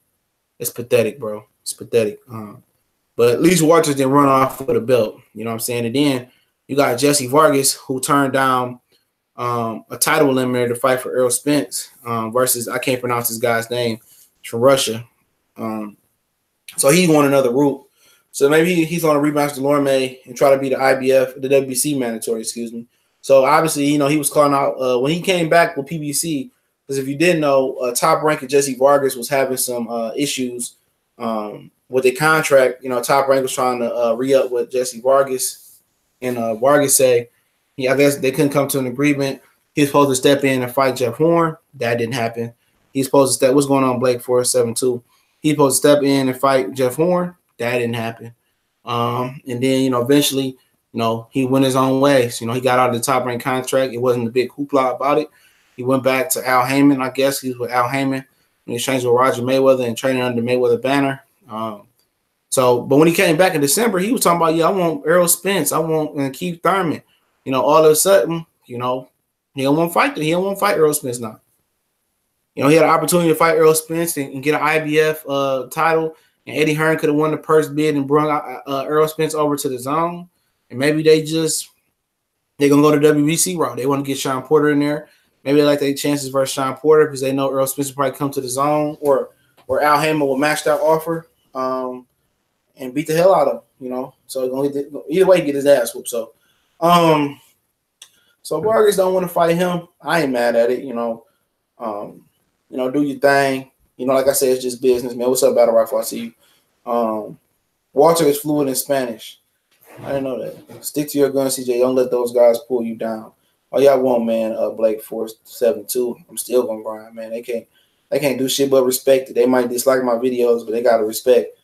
it's pathetic, bro. It's pathetic. But at least Walters didn't run off with a belt. You know what I'm saying? And then you got Jessie Vargas, who turned down a title eliminator to fight for Errol Spence versus, I can't pronounce this guy's name. It's from Russia. So he won another route. So maybe he's going to rematch Delorme and try to be the WBC mandatory, excuse me. So obviously, he was calling out when he came back with PBC, because if you didn't know, Top Rank and Jessie Vargas was having some issues with the contract. Top Rank was trying to re-up with Jessie Vargas, and Vargas said, I guess they couldn't come to an agreement. He was supposed to step in and fight Jeff Horn. That didn't happen. He's supposed to step. What's going on, Blake 472? He's supposed to step in and fight Jeff Horn. That didn't happen. And then, eventually, he went his own ways. He got out of the Top Rank contract. It wasn't a big hoopla about it. He went back to Al Heyman, I guess. He was with Al Heyman in exchange with Roger Mayweather and training under Mayweather banner. But when he came back in December, he was talking about, I want Errol Spence. I want Keith Thurman. All of a sudden, he don't want to fight. He don't want to fight Errol Spence now. He had an opportunity to fight Errol Spence and get an IBF title, and Eddie Hearn could have won the purse bid and brought Errol Spence over to the zone. And maybe they're going to go to WBC route. They want to get Sean Porter in there. Maybe they like their chances versus Sean Porter because they know Errol Spence will probably come to the zone, or Al Heyman will match that offer and beat the hell out of him, So either way, he get his ass whooped. So Vargas don't want to fight him. I ain't mad at it, do your thing. Like I said, it's just business, man. What's up, Battle Rifle? I see you. Walter is fluent in Spanish. I didn't know that. Stick to your gun, CJ. Don't let those guys pull you down. Oh, y'all want, man, Blake 472. I'm still going to grind, man. They They can't do shit but respect it. They might dislike my videos, but they gotta respect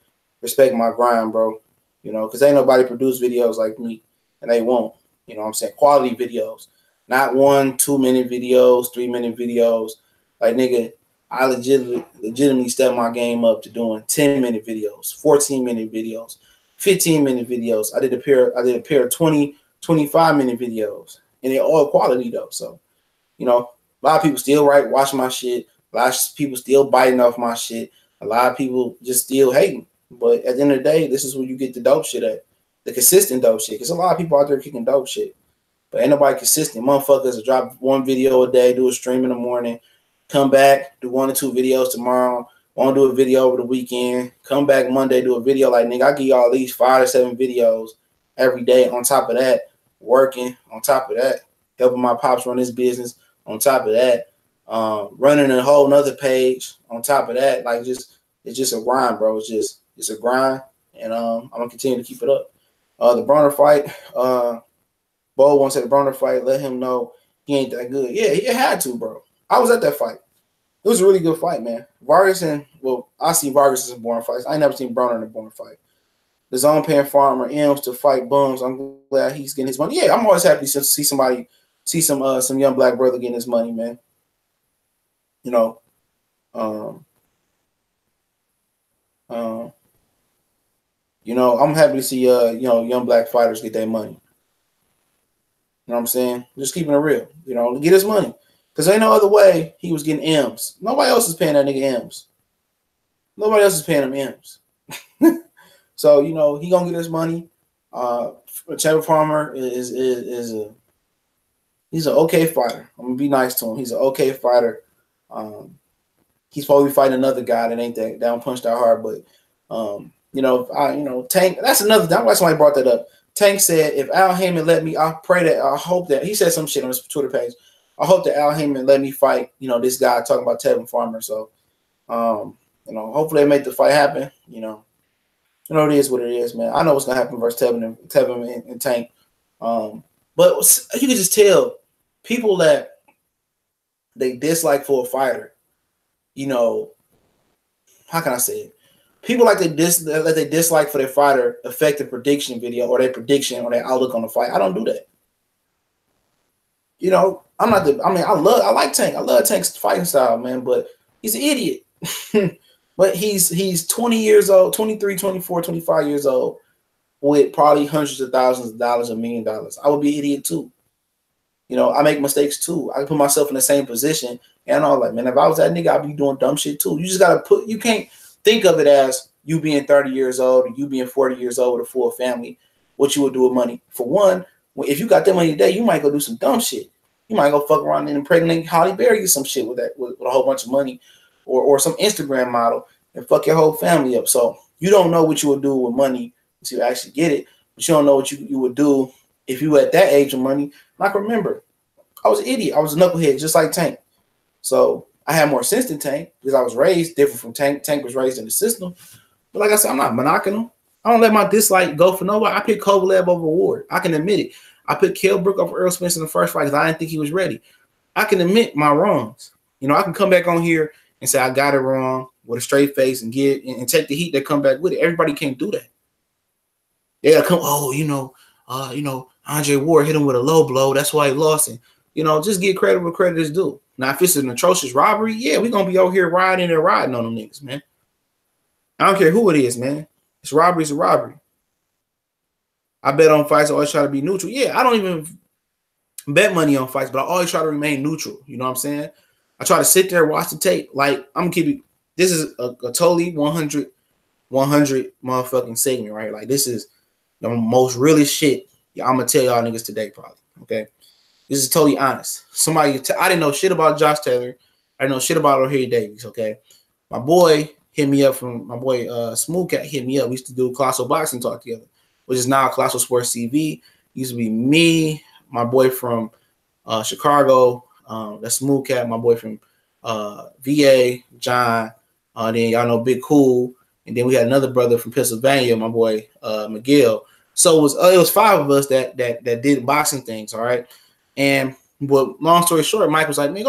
my grind, bro. You know, because ain't nobody produce videos like me, and they won't. You know what I'm saying? Quality videos. Not 1, 2 minute videos, 3 minute videos. Like, nigga, I legitimately stepped my game up to doing 10-minute videos, 14-minute videos, 15-minute videos. I did a pair of 20, 25-minute videos. And they're all quality though. So, you know, a lot of people still watch my shit. A lot of people still biting off my shit. A lot of people just still hating. But at the end of the day, this is where you get the dope shit at. The consistent dope shit. Because a lot of people out there kicking dope shit. But ain't nobody consistent. Motherfuckers will drop 1 video a day, do a stream in the morning, come back, do 1 or 2 videos tomorrow, want to do a video over the weekend, come back Monday, do a video. Like, nigga, I give y'all at least 5 or 7 videos every day. On top of that, working. On top of that, helping my pops run his business. On top of that, running a whole nother page. On top of that, like, it's just a grind, bro. It's a grind, and I'm gonna continue to keep it up. The Bronner fight, Bo wants the Bronner fight. Let him know he ain't that good. Yeah, he had to, bro. I was at that fight. It was a really good fight, man. Vargas I see Vargas in boring fights. I ain't never seen Bronner in a boring fight. The zone paying farmer M's to fight bums. I'm glad he's getting his money. Yeah, I'm always happy to see some young black brother getting his money, man. You know, you know, I'm happy to see you know, young black fighters get their money. You know what I'm saying? Just keeping it real. You know, get his money. Because ain't no other way he was getting M's. Nobody else is paying that nigga M's. Nobody else is paying him M's. So, you know, he gonna get his money. Trevor Farmer he's an okay fighter. I'm gonna be nice to him. He's an okay fighter. He's probably fighting another guy that ain't that don't punch that hard, but you know, Tank. That's another. That's why somebody brought that up. Tank said, if Al Heyman let me, I hope that he said some shit on his Twitter page. I hope that Al Heyman let me fight, you know, this guy talking about Tevin Farmer. So, you know, hopefully they make the fight happen. You know, it is what it is, man. I know what's gonna happen versus Tevin and Tank. But you can just tell people that they dislike for a fighter. You know, how can I say it? People like they dislike for their fighter affect the prediction video or their prediction or their outlook on the fight. I don't do that. You know, I like Tank. I love Tank's fighting style, man, but he's an idiot. But he's 20 years old, 23, 24, 25 years old with probably hundreds of thousands of dollars, $1 million. I would be an idiot too. You know, I make mistakes too. I put myself in the same position. And I'm like, man, if I was that nigga, I'd be doing dumb shit too. You just got to you can't think of it as you being 30 years old or you being 40 years old with a full family, what you would do with money. For one, if you got that money today, you might go do some dumb shit. You might go fuck around and impregnate Holly Berry or some shit with a whole bunch of money or some Instagram model and fuck your whole family up. So you don't know what you would do with money until you actually get it, but you don't know what you would do if you were at that age of money. Like, remember, I was an idiot. I was a knucklehead just like Tank. So I had more sense than Tank because I was raised different from Tank. Tank was raised in the system. But like I said, I'm not monocking him. I don't let my dislike go for nobody. I picked Kovalev over Ward. I can admit it. I put Kell Brook over Errol Spence in the first fight because I didn't think he was ready. I can admit my wrongs. You know, I can come back on here and say I got it wrong with a straight face and take the heat that come back with it. Everybody can't do that. They'll come, Andre Ward hit him with a low blow. That's why he lost him. You know, just give credit where credit is due. Now, if it's an atrocious robbery, yeah, we're going to be out here riding on them niggas, man. I don't care who it is, man. It's robbery, it's a robbery. I bet on fights. I always try to be neutral. Yeah, I don't even bet money on fights, but I always try to remain neutral. You know what I'm saying? I try to sit there, watch the tape. Like, I'm going to keep it. This is a totally 100 motherfucking segment, right? Like, this is the most realest shit I'm going to tell y'all niggas today, probably. Okay? This is totally honest. I didn't know shit about Josh Taylor. I didn't know shit about O'Hare Davies, okay? My boy hit me up Smooth Cat hit me up. We used to do Colossal Boxing Talk together, which is now Colossal Sports TV. Used to be me, my boy from Chicago, that's Smooth Cat, my boy from VA, John, then y'all know Big Cool, and then we had another brother from Pennsylvania, my boy Miguel. So it was 5 of us that did boxing things, all right? And but long story short, Mike was like, man,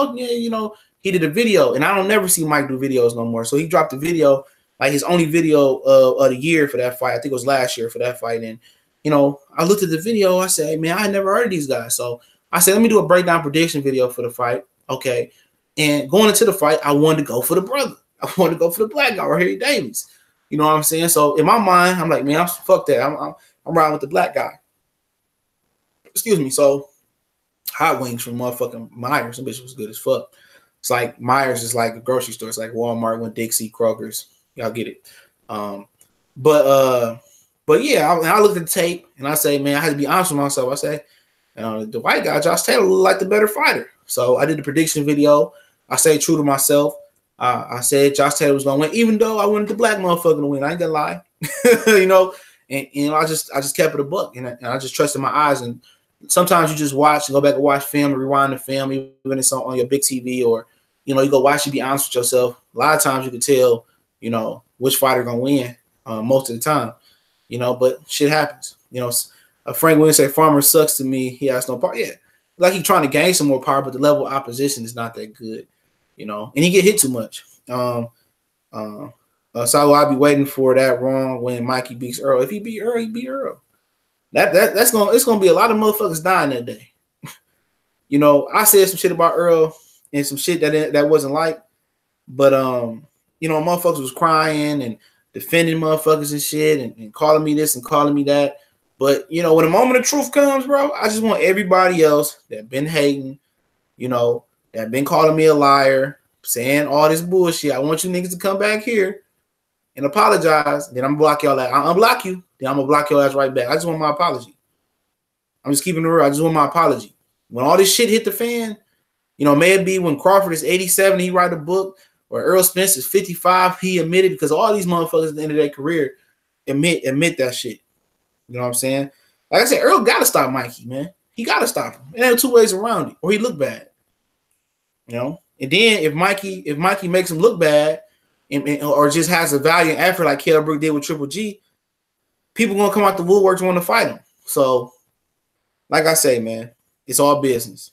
he did a video, and I don't never see Mike do videos no more. So he dropped a video, like his only video of the year for that fight. I think it was last year for that fight. And, you know, I looked at the video. I said, hey, man, I had never heard of these guys. So I said, let me do a breakdown prediction video for the fight. Okay. And going into the fight, I wanted to go for the brother. I wanted to go for the black guy, Harry Davis. You know what I'm saying? So in my mind, I'm like, man, fuck that. I'm riding with the black guy. Excuse me. So hot wings from motherfucking Myers. Some bitch was good as fuck. It's like Myers is like a grocery store. It's like Walmart, Winn-Dixie, Kroger's. Y'all get it. But yeah, I looked at the tape and I say, man, I had to be honest with myself. I say, the white guy, Josh Taylor, looked like the better fighter. So I did the prediction video. I stayed true to myself. I said Josh Taylor was gonna win, even though I wanted the black motherfucker to win. I ain't gonna lie, you know. And you know, I just kept it a buck, and I just trusted my eyes. And sometimes you just watch and go back and watch film, and rewind the film, even if it's on your big TV, or you know, you go watch. You be honest with yourself. A lot of times you can tell, you know, which fighter gonna win most of the time, you know. But shit happens, you know. Frank Williams say Farmer sucks to me. He has no power. Yeah, like he's trying to gain some more power, but the level of opposition is not that good. You know, and he get hit too much. So I'll be waiting for that wrong when Mikey beats Errol. If he beat Errol, he beat Errol. It's gonna be a lot of motherfuckers dying that day. You know, I said some shit about Errol and some shit that wasn't like, but you know, motherfuckers was crying and defending motherfuckers and shit and calling me this and calling me that. But you know, when the moment of truth comes, bro, I just want everybody else that been hating, you know, that been calling me a liar, saying all this bullshit. I want you niggas to come back here and apologize. Then I'm gonna block y'all. I'll unblock you. Then I'm gonna block your ass right back. I just want my apology. I'm just keeping it real. I just want my apology. When all this shit hit the fan, you know, maybe when Crawford is 87, he write a book, or Errol Spence is 55, he admitted, because all these motherfuckers at the end of their career admit that shit. You know what I'm saying? Like I said, Errol gotta stop Mikey, man. He gotta stop him. And there are two ways around it, or he look bad. You know, and then if Mikey makes him look bad, or just has a valiant effort like Kell Brook did with Triple G, people gonna come out the woodworks want to fight him. So, like I say, man, it's all business.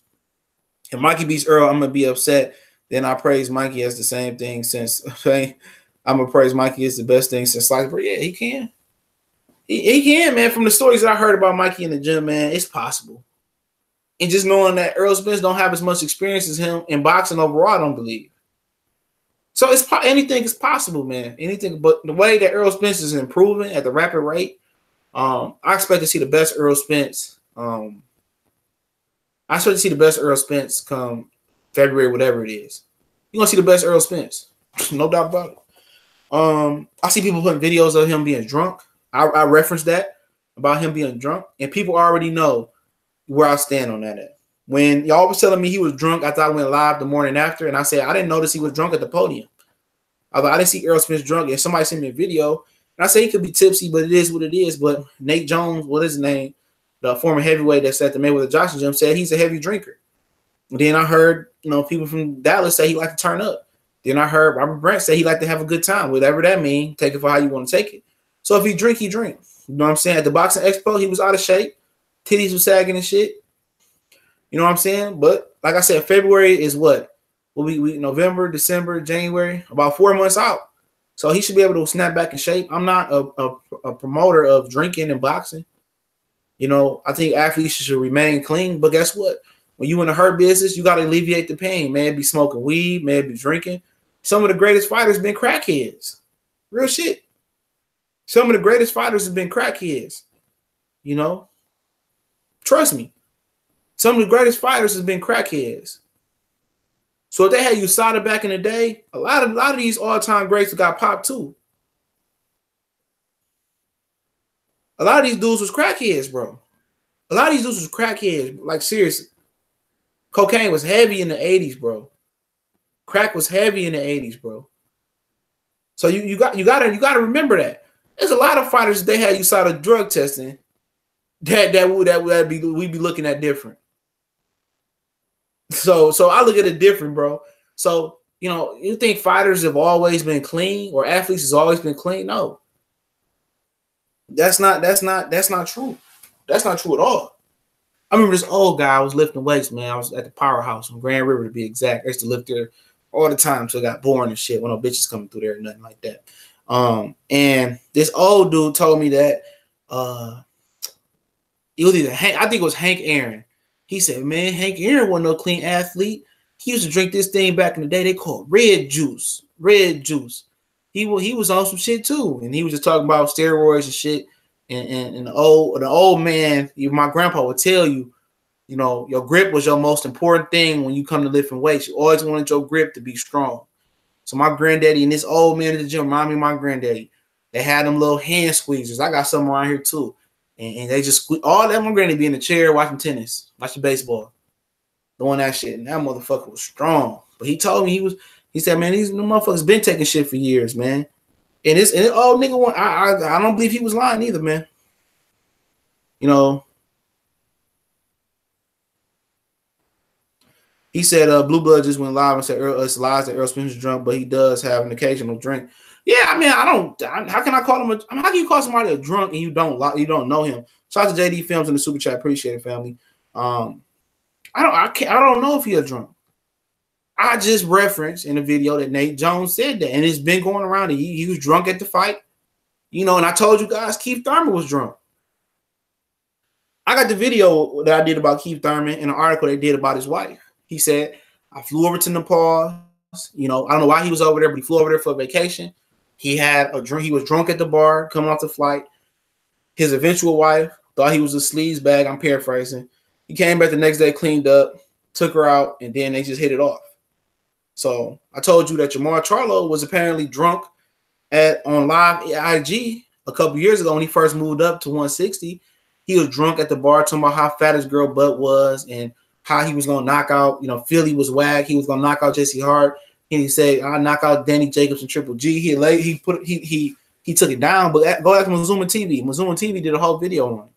If Mikey beats Errol, I'm gonna be upset. Then I praise Mikey as the same thing since. Okay, I'm gonna praise Mikey as the best thing since sliced bread. Yeah, he can. He can, man. From the stories that I heard about Mikey in the gym, man, it's possible. And just knowing that Errol Spence don't have as much experience as him in boxing overall, I don't believe. So anything is possible, man. Anything, but the way that Errol Spence is improving at the rapid rate, I expect to see the best Errol Spence. I expect to see the best Errol Spence come February, whatever it is. You're gonna see the best Errol Spence, no doubt about it. I see people putting videos of him being drunk. I referenced that about him being drunk, and people already know where I stand on that at. When y'all was telling me he was drunk, I thought I went live the morning after, and I said I didn't notice he was drunk at the podium. I didn't see Errol Spence drunk, and somebody sent me a video, and I say he could be tipsy, but it is what it is. But Nate Jones, what is his name, the former heavyweight that's at the Mayweather Johnson gym, said he's a heavy drinker. And then I heard, you know, people from Dallas say he like to turn up. Then I heard Robert Brant say he like to have a good time, whatever that means. Take it for how you want to take it. So if he drink, he drink. You know what I'm saying? At the Boxing Expo, he was out of shape. Titties was sagging and shit. You know what I'm saying? But like I said, February is what? Will be November, December, January, about 4 months out. So he should be able to snap back in shape. I'm not a promoter of drinking and boxing. You know, I think athletes should remain clean. But guess what? When you in the hurt business, you got to alleviate the pain. May it be smoking weed, may it be drinking. Some of the greatest fighters been crackheads. Real shit. Some of the greatest fighters have been crackheads. You know? Trust me. Some of the greatest fighters have been crackheads. So if they had USADA back in the day, a lot of these all-time greats got popped too. A lot of these dudes was crackheads, bro. A lot of these dudes was crackheads. Like, seriously. Cocaine was heavy in the 80s, bro. Crack was heavy in the 80s, bro. So you gotta remember that. There's a lot of fighters that they had USADA drug testing that we'd be looking at different. So I look at it different, bro. So, you know, you think fighters have always been clean or athletes has always been clean? No. That's not true. That's not true at all. I remember this old guy, I was lifting weights, man. I was at the powerhouse in Grand River to be exact. I used to lift there all the time till it got boring and shit when no bitches coming through there or nothing like that. And this old dude told me that it was either Hank, I think it was Hank Aaron. He said, man, Hank Aaron wasn't no clean athlete. He used to drink this thing back in the day they called red juice. Red juice. He was on some shit too. And he was just talking about steroids and shit. And the old man, even my grandpa would tell you, you know, your grip was your most important thing when you come to lifting weights. You always wanted your grip to be strong. So my granddaddy and this old man at the gym remind me of my granddaddy. They had them little hand squeezers. I got some around here too. And they just squeeze all that. My granddaddy be in the chair watching tennis, watching baseball, doing that shit. And that motherfucker was strong. But he told me he said, man, these motherfuckers been taking shit for years, man. And this old nigga one, I don't believe he was lying either, man. You know. He said Blue Blood just went live and said it's lies that Errol Spence is drunk, but he does have an occasional drink. Yeah, I mean, how can I call him how can you call somebody a drunk and you don't know him? Shout out to JD Films in the super chat. Appreciate it, family. I don't know if he a drunk. I just referenced in a video that Nate Jones said that, and it's been going around. He was drunk at the fight, you know. And I told you guys Keith Thurman was drunk. I got the video that I did about Keith Thurman in an article they did about his wife. He said, I flew over to Nepal. You know, I don't know why he was over there, but he flew over there for a vacation. He had a drink. He was drunk at the bar coming off the flight. His eventual wife thought he was a sleaze bag. I'm paraphrasing. He came back the next day, cleaned up, took her out, and then they just hit it off. So I told you that Jamar Charlo was apparently drunk on live IG a couple years ago when he first moved up to 160. He was drunk at the bar talking about how fat his girl butt was and how he was going to knock out, you know, Philly was whack. He was going to knock out Jessie Hart. And he said, I'll knock out Danny Jacobs and Triple G. He took it down, but go ask Mazuma TV. Mazuma TV did a whole video on it.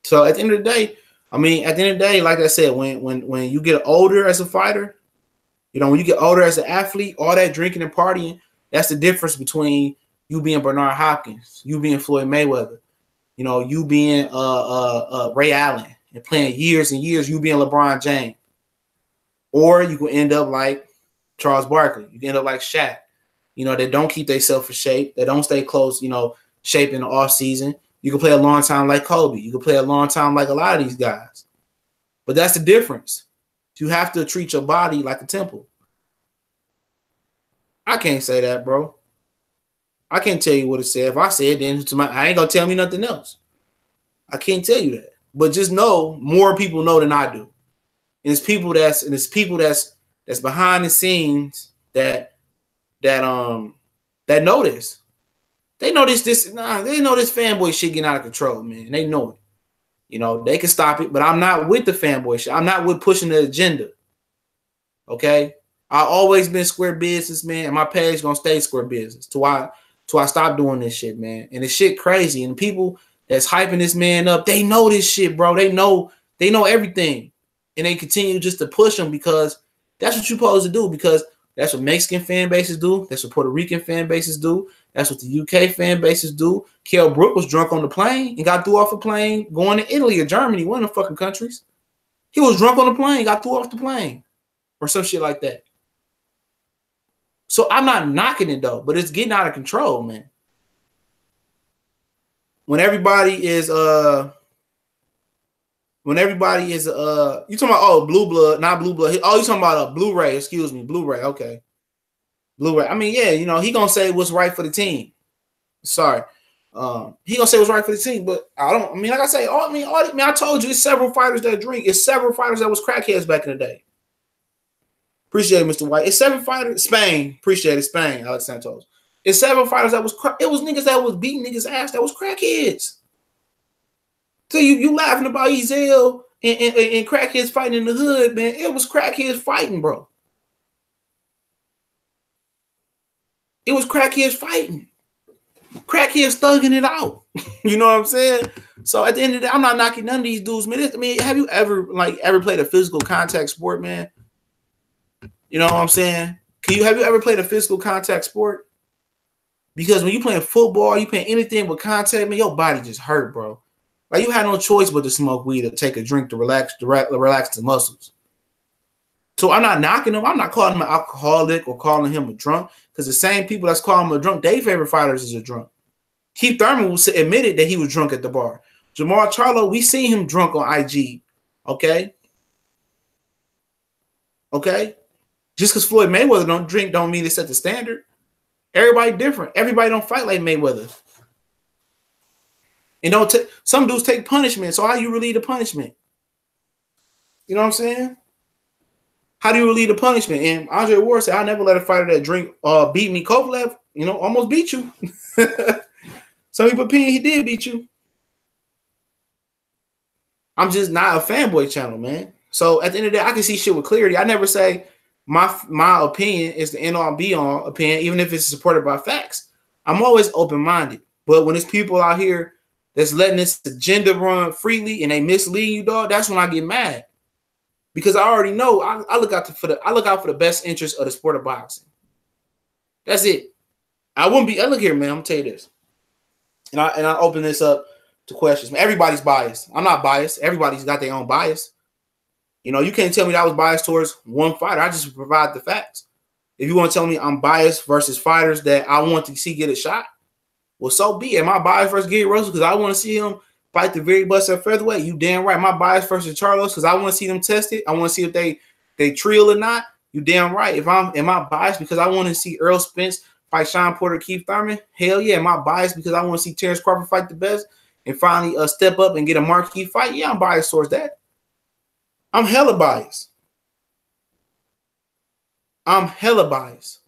So at the end of the day, I mean, at the end of the day, like I said, when you get older as a fighter, you know, when you get older as an athlete, all that drinking and partying, that's the difference between you being Bernard Hopkins, you being Floyd Mayweather, you know, you being Ray Allen and playing years and years, you being LeBron James. Or you can end up like Charles Barkley. You can end up like Shaq. You know, they don't keep themselves in shape. They don't stay close, you know, shape in the off season. You can play a long time like Kobe. You can play a long time like a lot of these guys. But that's the difference. You have to treat your body like a temple. I can't say that, bro. I can't tell you what it said. If I said it, then I ain't gonna tell me nothing else. I can't tell you that. But just know more people know than I do. And it's people that's behind the scenes that know this. They know this fanboy shit getting out of control, man. They know it. You know, they can stop it, but I'm not with the fanboy shit. I'm not with pushing the agenda. Okay? I've always been square business, man, and my page gonna stay square business till I stop doing this shit, man. And the shit crazy. And the people that's hyping this man up, they know this shit, bro. They know everything. And they continue just to push him because that's what you're supposed to do, because that's what Mexican fan bases do. That's what Puerto Rican fan bases do. That's what the UK fan bases do. Kell Brook was drunk on the plane and got threw off a plane going to Italy or Germany, one of the fucking countries. He was drunk on the plane, got threw off the plane or some shit like that. So I'm not knocking it, though, but it's getting out of control, man. When everybody is you talking about Blue Blood, not Blue Blood. Oh, you talking about Blu-ray, excuse me, Blu-ray. Okay. Blu-ray. I mean, yeah, you know, he gonna say what's right for the team. Sorry. He gonna say what's right for the team, but like I say, I told you it's several fighters that drink. It's several fighters that was crackheads back in the day. Appreciate it, Mr. White. It's seven fighters. Spain. Appreciate it, Spain, Alex Santos. It's seven fighters that was it was niggas that was beating niggas' ass that was crackheads. So you laughing about Ezel and crackheads fighting in the hood, man. It was crackheads fighting, bro. It was crackheads fighting. Crackheads thugging it out. You know what I'm saying? So at the end of the day, I'm not knocking none of these dudes, man. Have you ever played a physical contact sport, man? You know what I'm saying? Have you ever played a physical contact sport? Because when you playing football, you playing anything with contact, man, your body just hurt, bro. Like you had no choice but to smoke weed or take a drink to relax the muscles. So I'm not knocking him. I'm not calling him an alcoholic or calling him a drunk, because the same people that's calling him a drunk, their favorite fighters is a drunk. Keith Thurman admitted that he was drunk at the bar. Jamal Charlo, we seen him drunk on IG. Okay? Okay? Just because Floyd Mayweather don't drink don't mean they set the standard. Everybody different. Everybody don't fight like Mayweather. And some dudes take punishment. So how you relieve the punishment? You know what I'm saying? How do you relieve the punishment? And Andre Ward said, I never let a fighter that drink beat me. Kovalev, almost beat you. Some people opinion he did beat you. I'm just not a fanboy channel, man. So at the end of the day, I can see shit with clarity. I never say my opinion is the end all be all opinion, even if it's supported by facts. I'm always open-minded. But when there's people out here that's letting this agenda run freely and they misleading you, dog, that's when I get mad. Because I already know I look out for the best interest of the sport of boxing. That's it. I wouldn't be. Look here, man. I'm gonna tell you this, and I open this up to questions. Man, everybody's biased. I'm not biased. Everybody's got their own bias. You can't tell me that I was biased towards one fighter. I just provide the facts. If you want to tell me I'm biased versus fighters that I want to see get a shot, well, so be it. Am I biased versus Gary Russell because I want to see him fight the very best at featherweight? You damn right. My bias versus Charlos because I want to see them tested. I want to see if they trill or not. You damn right. Am I biased because I want to see Errol Spence fight Sean Porter, Keith Thurman? Hell yeah. Am I biased because I want to see Terrence Crawford fight the best and finally step up and get a marquee fight? Yeah, I'm biased towards that. I'm hella biased. I'm hella biased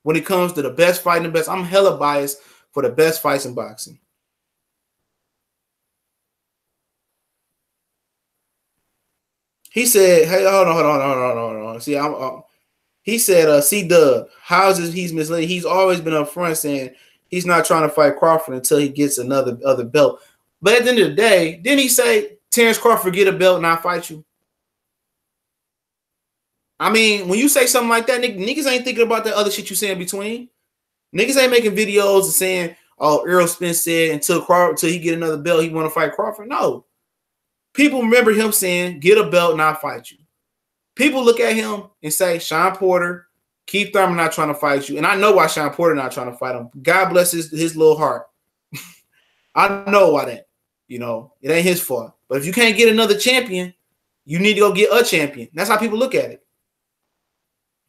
when it comes to the best fighting the best. I'm hella biased for the best fights in boxing. He said, "Hey, hold on. See, he said, C-Dub, how is this? He's misleading. He's always been up front saying he's not trying to fight Crawford until he gets other belt. But at the end of the day, didn't he say Terrence Crawford get a belt and I fight you? I mean, when you say something like that, niggas ain't thinking about that other shit you say in between. Niggas ain't making videos and saying, oh, Errol Spence said until he get another belt, he want to fight Crawford. No. People remember him saying, get a belt and I'll fight you. People look at him and say, Sean Porter, Keith Thurman not trying to fight you. And I know why Sean Porter not trying to fight him. God bless his little heart. I know why that. It ain't his fault. But if you can't get another champion, you need to go get a champion. That's how people look at it.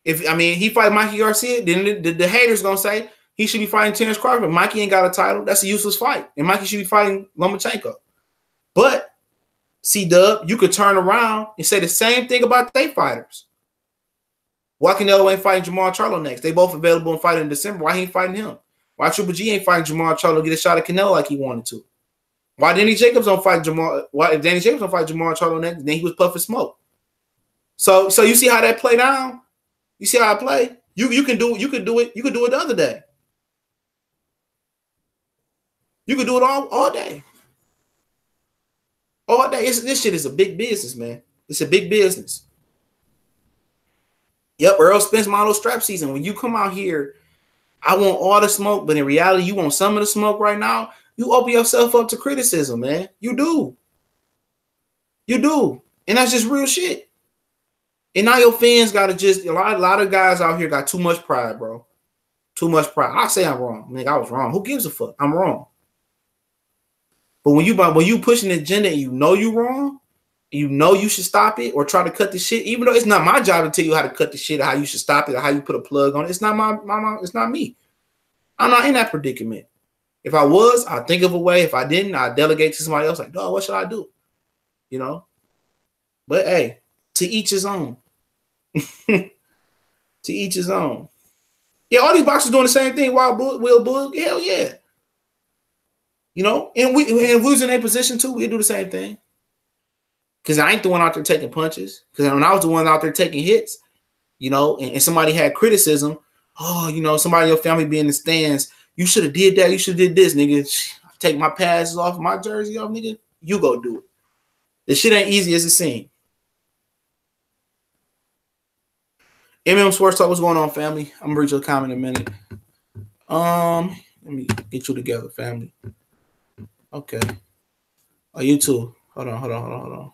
He fight Mikey Garcia, then the haters gonna say he should be fighting Terrence Crawford. Mikey ain't got a title. That's a useless fight. And Mikey should be fighting Lomachenko. But C-Dub, you could turn around and say the same thing about their fighters. Why Canelo ain't fighting Jamal Charlo next? They both available and fighting in December. Why he ain't fighting him? Why Triple G ain't fighting Jamal Charlo get a shot at Canelo like he wanted to? Why Danny Jacobs don't fight Jamal? Why if Danny Jacobs don't fight Jamal Charlo next? Then he was puffing smoke. So you see how that play down? You see how I play? You can do it the other day. You can do it all day. All day. This shit is a big business, man. It's a big business. Yep, Errol Spence model strap season. When you come out here, I want all the smoke, but in reality, you want some of the smoke right now. You open yourself up to criticism, man. You do. You do. And that's just real shit. And now your fans got to just, a lot of guys out here got too much pride, bro. Too much pride. I say I'm wrong. I was wrong. Who gives a fuck? I'm wrong. But when you push an agenda and you know you're wrong, you know you should stop it or try to cut the shit, even though it's not my job to tell you how to cut the shit or how you should stop it or how you put a plug on it. It's not it's not me. I'm not in that predicament. If I was, I'd think of a way. If I didn't, I'd delegate to somebody else. Like, dog, what should I do? But hey, to each his own. To each his own. Yeah, all these boxers doing the same thing. Wild Will Boog, hell yeah. And we was in a position too, we do the same thing. Because I ain't the one out there taking punches. Because when I was the one out there taking hits, and somebody had criticism, somebody in your family be in the stands, you should have did that, you should have did this, nigga. Take my passes off, my jersey off, nigga. You go do it. This shit ain't easy as it seems. MM Sports Talk, what's going on, family? I'm gonna read your comment in a minute. Let me get you together, family. Okay. Oh, you too. Hold on.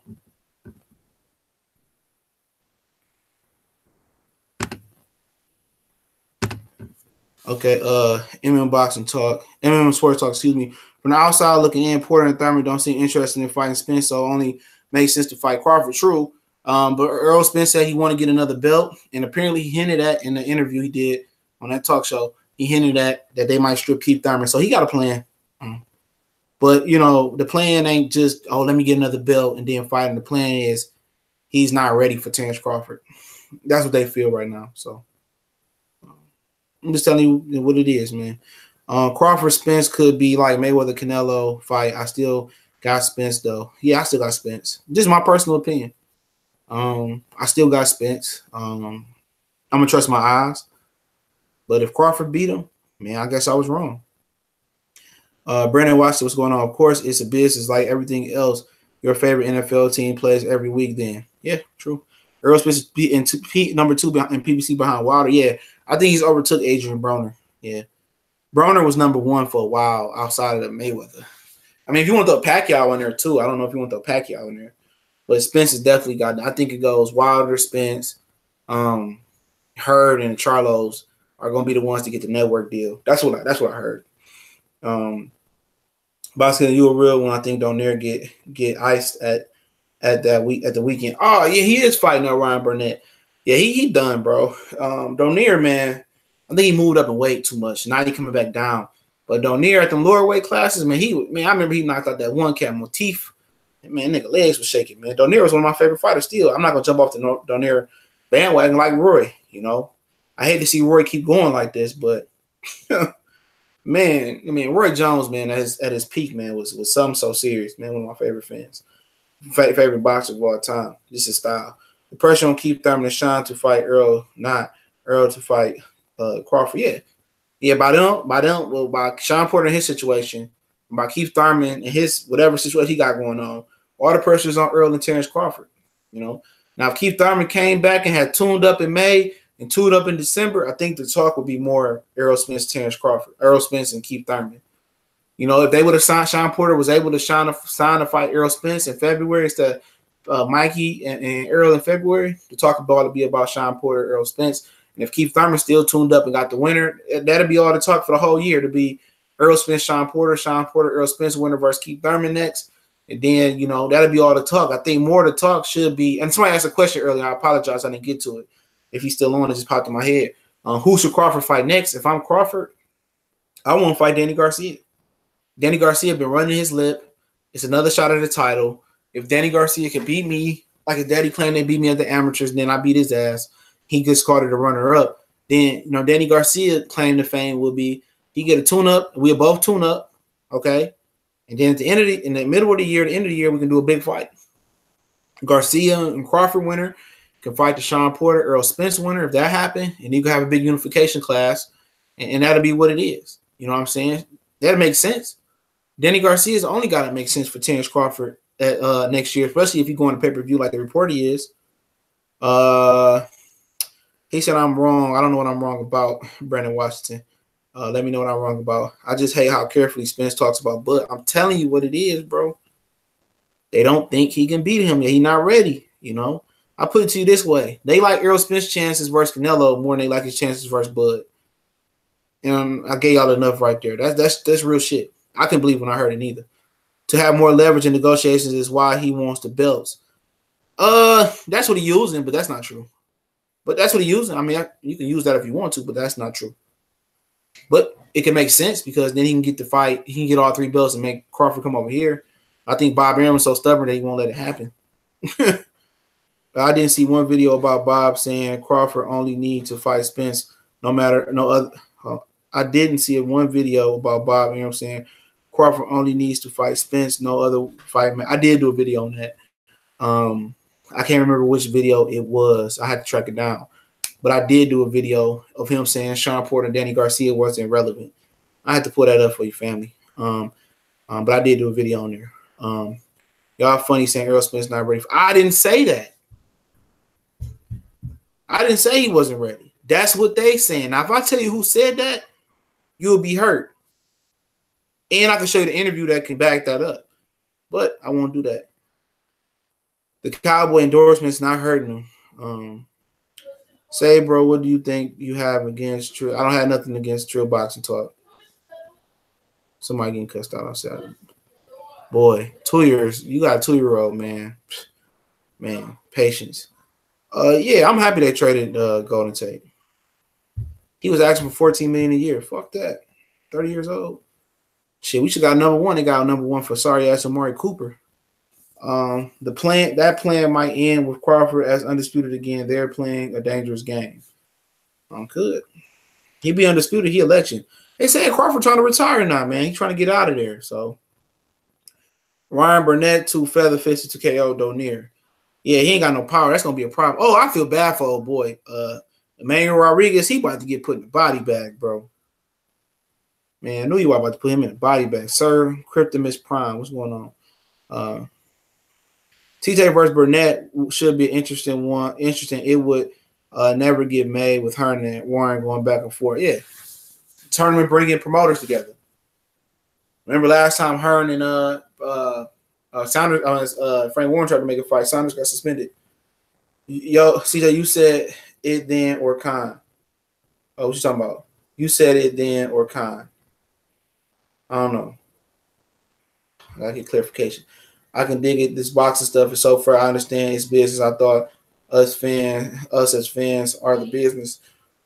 Okay, MM Sports Talk, excuse me. From the outside looking in, Porter and Thurman don't seem interested in fighting Spence, so it only makes sense to fight Crawford. True. But Errol Spence said he want to get another belt, and apparently he hinted at in the interview he did on that talk show, he hinted at that they might strip Keith Thurman. So he got a plan. But you know, the plan ain't just, oh, let me get another belt and then fight him. The plan is he's not ready for Terrence Crawford. That's what they feel right now. So I'm just telling you what it is, man. Crawford Spence could be like Mayweather Canelo fight. I still got Spence though. Yeah, I still got Spence. Just my personal opinion. I still got Spence. I'm gonna trust my eyes. But if Crawford beat him, man, I guess I was wrong. Brandon watched what's going on. Of course, it's a business like everything else. Your favorite NFL team plays every week. Then, yeah, true. Errol Spence in number 2 in PBC behind Wilder. Yeah, I think he's overtook Adrian Broner. Yeah, Broner was number 1 for a while outside of the Mayweather. I mean, if you want to throw Pacquiao in there too, I don't know if you want to throw Pacquiao in there, but Spence has definitely got. I think it goes Wilder, Spence, Hurd, and Charlos are going to be the ones to get the network deal. That's what I heard. Boston, you a real one. I think Donaire get iced at the weekend. Oh yeah, he is fighting Ryan Burnett. Yeah, he done, bro. Donaire, man, I think he moved up in weight too much. Now he coming back down. But Donaire at the lower weight classes, man, I remember he knocked out that one cat motif. Man, nigga legs was shaking, man. Donaire was one of my favorite fighters still. I'm not gonna jump off the Donaire bandwagon like Roy, you know. I hate to see Roy keep going like this, but man, I mean, Roy Jones, man, at his peak, man, was something so serious, man. One of my favorite fans, favorite boxer of all time. Just his style. The pressure on Keith Thurman and Sean to fight Errol, not Errol to fight Crawford. Yeah. By Sean Porter and his situation, by Keith Thurman and his whatever situation he got going on, all the pressure is on Errol and Terrence Crawford. You know, now if Keith Thurman came back and had tuned up in May and tuned up in December, I think the talk would be more Errol Spence, Terrence Crawford, Errol Spence, and Keith Thurman. You know, if they would have signed, Sean Porter was able to sign to fight Errol Spence in February instead of Mikey and Errol in February, the talk about would be about Sean Porter, Errol Spence. And if Keith Thurman still tuned up and got the winner, that'd be all the talk for the whole year to be Errol Spence, Sean Porter, Errol Spence winner versus Keith Thurman next. And then, you know, that'd be all the talk. I think more of the talk should be, and somebody asked a question earlier. I apologize, I didn't get to it. If he's still on, it just popped in my head. Who should Crawford fight next? If I'm Crawford, I want to fight Danny Garcia. Danny Garcia been running his lip. It's another shot at the title. If Danny Garcia can beat me, like his daddy claimed they beat me at the amateurs, then I beat his ass. He gets called it a runner-up. Then, you know, Danny Garcia claim to fame will be he get a tune-up. We'll both tune up, okay? And then at the end of in the middle of the year, the end of the year, we can do a big fight. Garcia and Crawford winner can fight the Sean Porter, Errol Spence winner if that happened, and you can have a big unification class, and that'll be what it is. You know what I'm saying? That makes sense. Danny Garcia is the only guy that makes sense for Terrence Crawford at, next year, especially if you go on a pay-per-view like the report he is. He said I'm wrong. I don't know what I'm wrong about, Brandon Washington. Let me know what I'm wrong about. I just hate how carefully Spence talks about Bud. I'm telling you what it is, bro. They don't think he can beat him. He's not ready, you know. I put it to you this way. They like Errol Spence's chances versus Canelo more than they like his chances versus Bud. And I gave y'all enough right there. That's real shit. I couldn't believe when I heard it either. To have more leverage in negotiations is why he wants the belts. That's what he's using, but that's not true. But that's what he's using. I mean, you can use that if you want to, but that's not true. But it can make sense because then he can get the fight. He can get all 3 belts and make Crawford come over here. I think Bob Arum was so stubborn that he won't let it happen. I didn't see one video about Bob saying Crawford only needs to fight Spence no matter no other. I didn't see one video about Bob Arum saying Crawford only needs to fight Spence, no other fight. I did do a video on that. I can't remember which video it was. I had to track it down. But I did do a video of him saying Sean Porter and Danny Garcia wasn't relevant. I had to pull that up for you, family. But I did do a video on there. Y'all funny saying Errol Spence not ready. I didn't say that. I didn't say he wasn't ready. That's what they saying. Now, if I tell you who said that, you'll be hurt. And I can show you the interview that can back that up. But I won't do that. The Cowboy endorsement's not hurting him. Say, bro, what do you think you have against Trill? I don't have nothing against Trill Boxing Talk. Somebody getting cussed out outside. Boy, 2 years. You got a 2-year-old, man. Man, patience. Yeah, I'm happy they traded Golden Tate. He was asking for 14 million a year. Fuck that. 30 years old. Shit, we should got number one. They got number one for sorry ass Amari Cooper. That plan might end with Crawford as undisputed again. They're playing a dangerous game. Good. He be undisputed. He election. They said Crawford trying to retire now, man. He's trying to get out of there. So Ryan Burnett to feather fisted to KO Donier. Yeah, he ain't got no power. That's gonna be a problem. Oh, I feel bad for old boy. Emmanuel Rodriguez, he about to get put in the body bag, bro. Man, I knew you were about to put him in the body bag. Sir, Cryptimus Prime, what's going on? TJ versus Burnett should be an interesting one. Interesting. It would never get made with Hearn and Warren going back and forth. Yeah. Tournament bringing promoters together. Remember last time Hearn and Saunders, Frank Warren tried to make a fight. Saunders got suspended. Yo, CJ, you said it then or Khan. Oh, what you talking about? You said it then or Khan. I don't know. I gotta get clarification. I can dig it. This boxing stuff is so fair. I understand it's business. I thought us as fans are the business.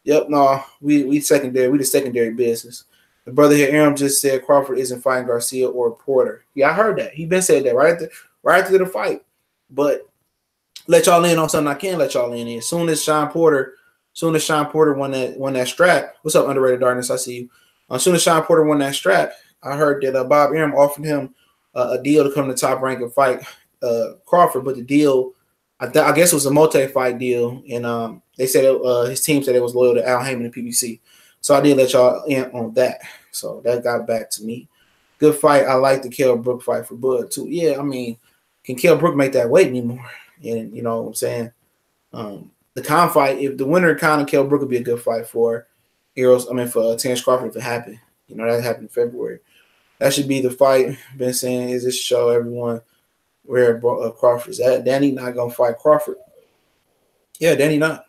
Yep, no, we secondary. We the secondary business. The brother here, Errol, just said Crawford isn't fighting Garcia or Porter. Yeah, I heard that. He been said that right after the fight. But let y'all in on something I can let y'all in. As soon as Sean Porter won that strap. What's up, underrated darkness? I see you. As soon as Sean Porter won that strap, I heard that Bob Arum offered him a deal to come to top rank and fight Crawford, but the deal, I guess it was a multi-fight deal, and they said his team said it was loyal to Al Heyman and PBC. So I did let y'all in on that. So that got back to me. Good fight. I like the Kell Brook fight for Bud too. Yeah, I mean, can Kell Brook make that weight anymore? And you know what I'm saying? The Khan fight, if the winner of Khan and Kell Brook would be a good fight for for Terrence Crawford if it happened. You know, that happened in February. That should be the fight. Been saying is this show everyone where Crawford's at. Danny not gonna fight Crawford. Yeah, Danny not.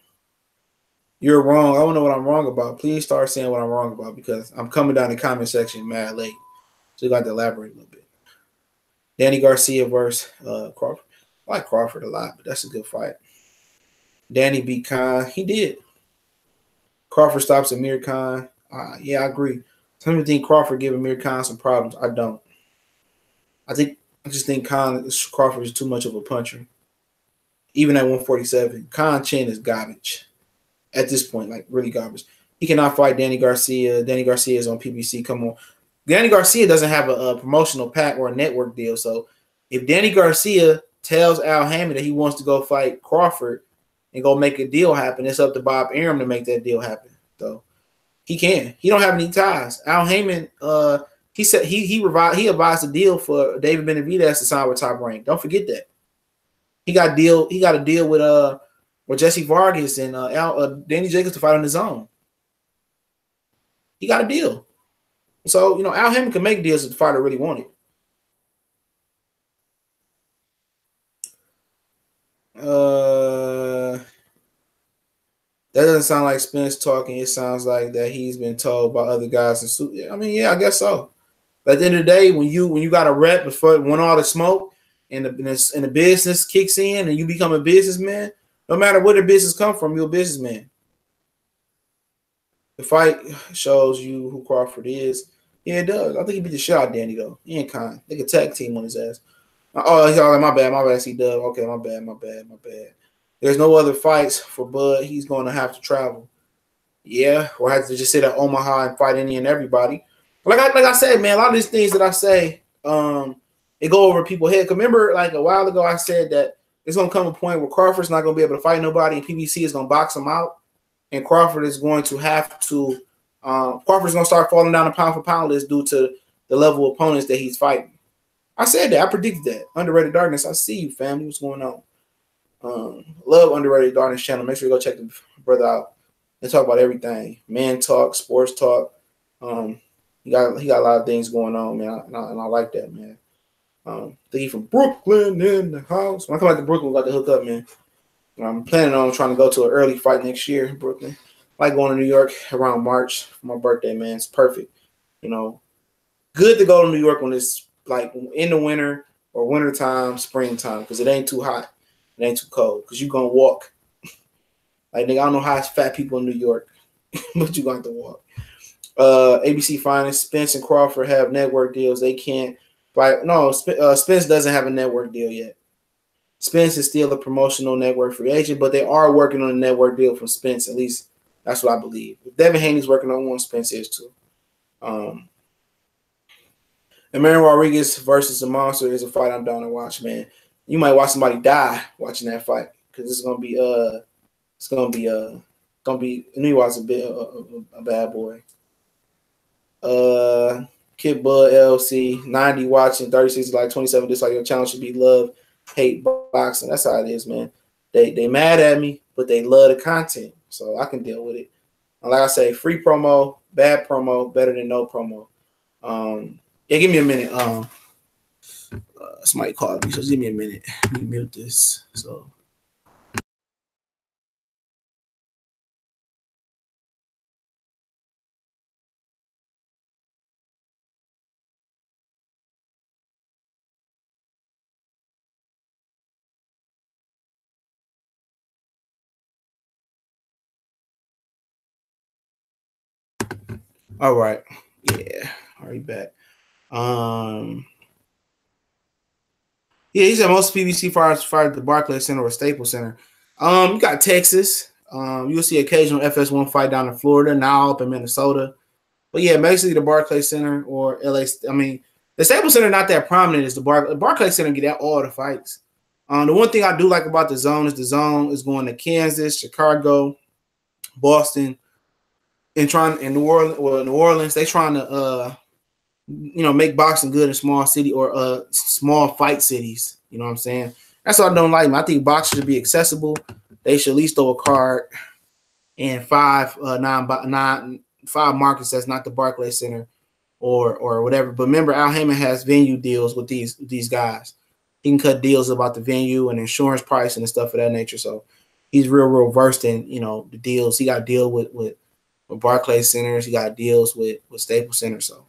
You're wrong. I don't know what I'm wrong about. Please start saying what I'm wrong about because I'm coming down the comment section mad late. So you got to elaborate a little bit. Danny Garcia versus Crawford. I like Crawford a lot, but that's a good fight. Danny beat Khan. He did. Crawford stops Amir Khan. Yeah, I agree. Some people think Crawford gave Amir Khan some problems. I don't. I just think Crawford is too much of a puncher. Even at 147, Khan chin is garbage. At this point, like really garbage. He cannot fight Danny Garcia. Danny Garcia is on PBC. Come on. Danny Garcia doesn't have a promotional pack or a network deal. So if Danny Garcia tells Al Heyman that he wants to go fight Crawford and go make a deal happen, it's up to Bob Arum to make that deal happen. So he can. He don't have any ties. Al Heyman, he said he advised a deal for David Benavidez to sign with Top Rank. Don't forget that. He got a deal with Jesse Vargas and Danny Jacobs to fight on his own. He got a deal. So, you know, Al Heyman can make deals if the fighter really wanted. That doesn't sound like Spence talking. It sounds like that he's been told by other guys. I mean, yeah, I guess so. But at the end of the day, when you got a rep before when all the smoke and the business kicks in and you become a businessman, no matter where the business come from, you're a businessman. The fight shows you who Crawford is. Yeah, it does. I think he beat the shit out of Danny, though. He ain't kind. They could tag team on his ass. Oh, he's all like, my bad, C-Dub. Okay, my bad. There's no other fights for Bud. He's going to have to travel. Yeah, or have to just sit at Omaha and fight any and everybody. Like I said, man, a lot of these things that I say, it go over people's head. Remember, like a while ago, I said that it's going to come a point where Crawford's not going to be able to fight nobody and PBC is going to box him out. And Crawford is going to have to Crawford's going to start falling down the pound for pound list due to the level of opponents that he's fighting. I said that. I predicted that. Underrated Darkness. I see you, family. What's going on? Love Underrated Darkness channel. Make sure you go check the brother out. They talk about everything. Man talk, sports talk. He got a lot of things going on, man. And I like that, man. I think he's from Brooklyn in the house. When I come back to Brooklyn, we got to hook up, man. I'm planning on trying to go to an early fight next year in Brooklyn. I like going to New York around March for my birthday, man. It's perfect. You know, good to go to New York when it's like in the winter or wintertime, springtime, because it ain't too hot. It ain't too cold because you're going to walk. Like, nigga, I don't know how it's fat people in New York, but you're going to walk. ABC Finest, Spence and Crawford have network deals. They can't fight. No, Spence doesn't have a network deal yet. Spence is still a promotional network free agent, but they are working on a network deal from Spence. At least that's what I believe. If Devin Haney's working on one, Spence is too. And Marion Rodriguez versus the Monster is a fight I'm down to watch, man. You might watch somebody die watching that fight because it's gonna be New York's a bad boy. Kid Bud LC 90 watching 36 like 27 dislike. Your challenge should be love, hate boxing. That's how it is, man. They mad at me, but they love the content, so I can deal with it. And like I say, free promo, bad promo, better than no promo. Yeah, give me a minute. Somebody called me, so give me a minute. Let me mute this. So. All right. Yeah. All right, back. Yeah, he said most PBC fighters fight at the Barclays Center or Staples Center. You got Texas. You'll see occasional FS1 fight down in Florida, now up in Minnesota. But yeah, basically the Barclays Center or LA. I mean, the Staples Center not that prominent as the Barclays Center get out all the fights. The one thing I do like about the zone is going to Kansas, Chicago, Boston, and New Orleans. Well, New Orleans, they trying to make boxing good in small city or small fight cities. You know what I'm saying? That's what I don't like. I think boxing should be accessible. They should at least throw a card in five markets that's not the Barclays Center or whatever. But remember, Al Heyman has venue deals with these guys. He can cut deals about the venue and insurance price and stuff of that nature. So he's real versed in the deals. He got a deal with Barclays Centers. He got deals with Staples Center. So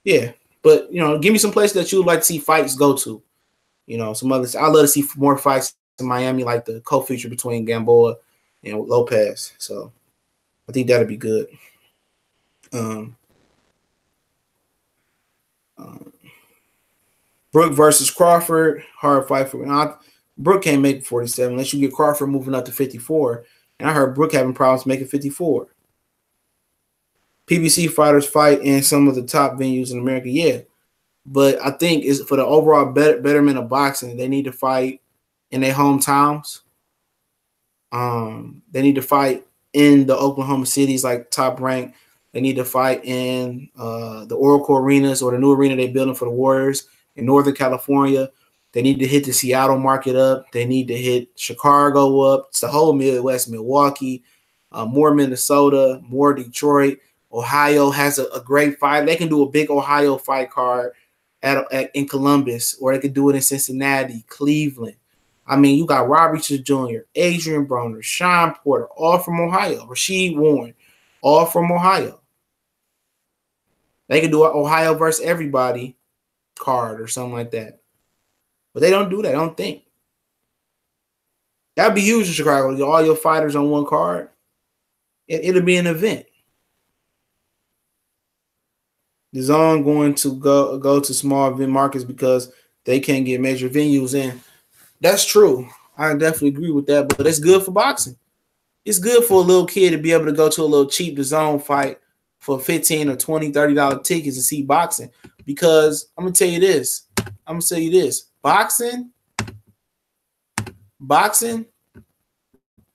yeah. But give me some place that you would like to see fights go to. Some others. I love to see more fights in Miami, like the co-feature between Gamboa and Lopez. So I think that'd be good. Brooke versus Crawford, hard fight for Brooke can't make 47 unless you get Crawford moving up to 54. And I heard Brooke having problems making 54. PBC fighters fight in some of the top venues in America, yeah. But I think is for the overall betterment of boxing, they need to fight in their hometowns. They need to fight in the Oklahoma cities, like top rank. They need to fight in the Oracle arenas or the new arena they're building for the Warriors in Northern California. They need to hit the Seattle market up. They need to hit Chicago up. It's the whole Midwest, Milwaukee, more Minnesota, more Detroit. Ohio has a great fight. They can do a big Ohio fight card in Columbus, or they could do it in Cincinnati, Cleveland. I mean, you got Rob Richards Jr., Adrian Broner, Sean Porter, all from Ohio. Rasheed Warren, all from Ohio. They could do an Ohio versus everybody card or something like that. But they don't do that, I don't think. That'd be huge in Chicago. All your fighters on one card. It'll be an event. The zone going to go to small event markets because they can't get major venues in. That's true. I definitely agree with that, but it's good for boxing. It's good for a little kid to be able to go to a little cheap DAZN fight for $15 or $20, $30 tickets to see boxing. Because I'm going to tell you this. Boxing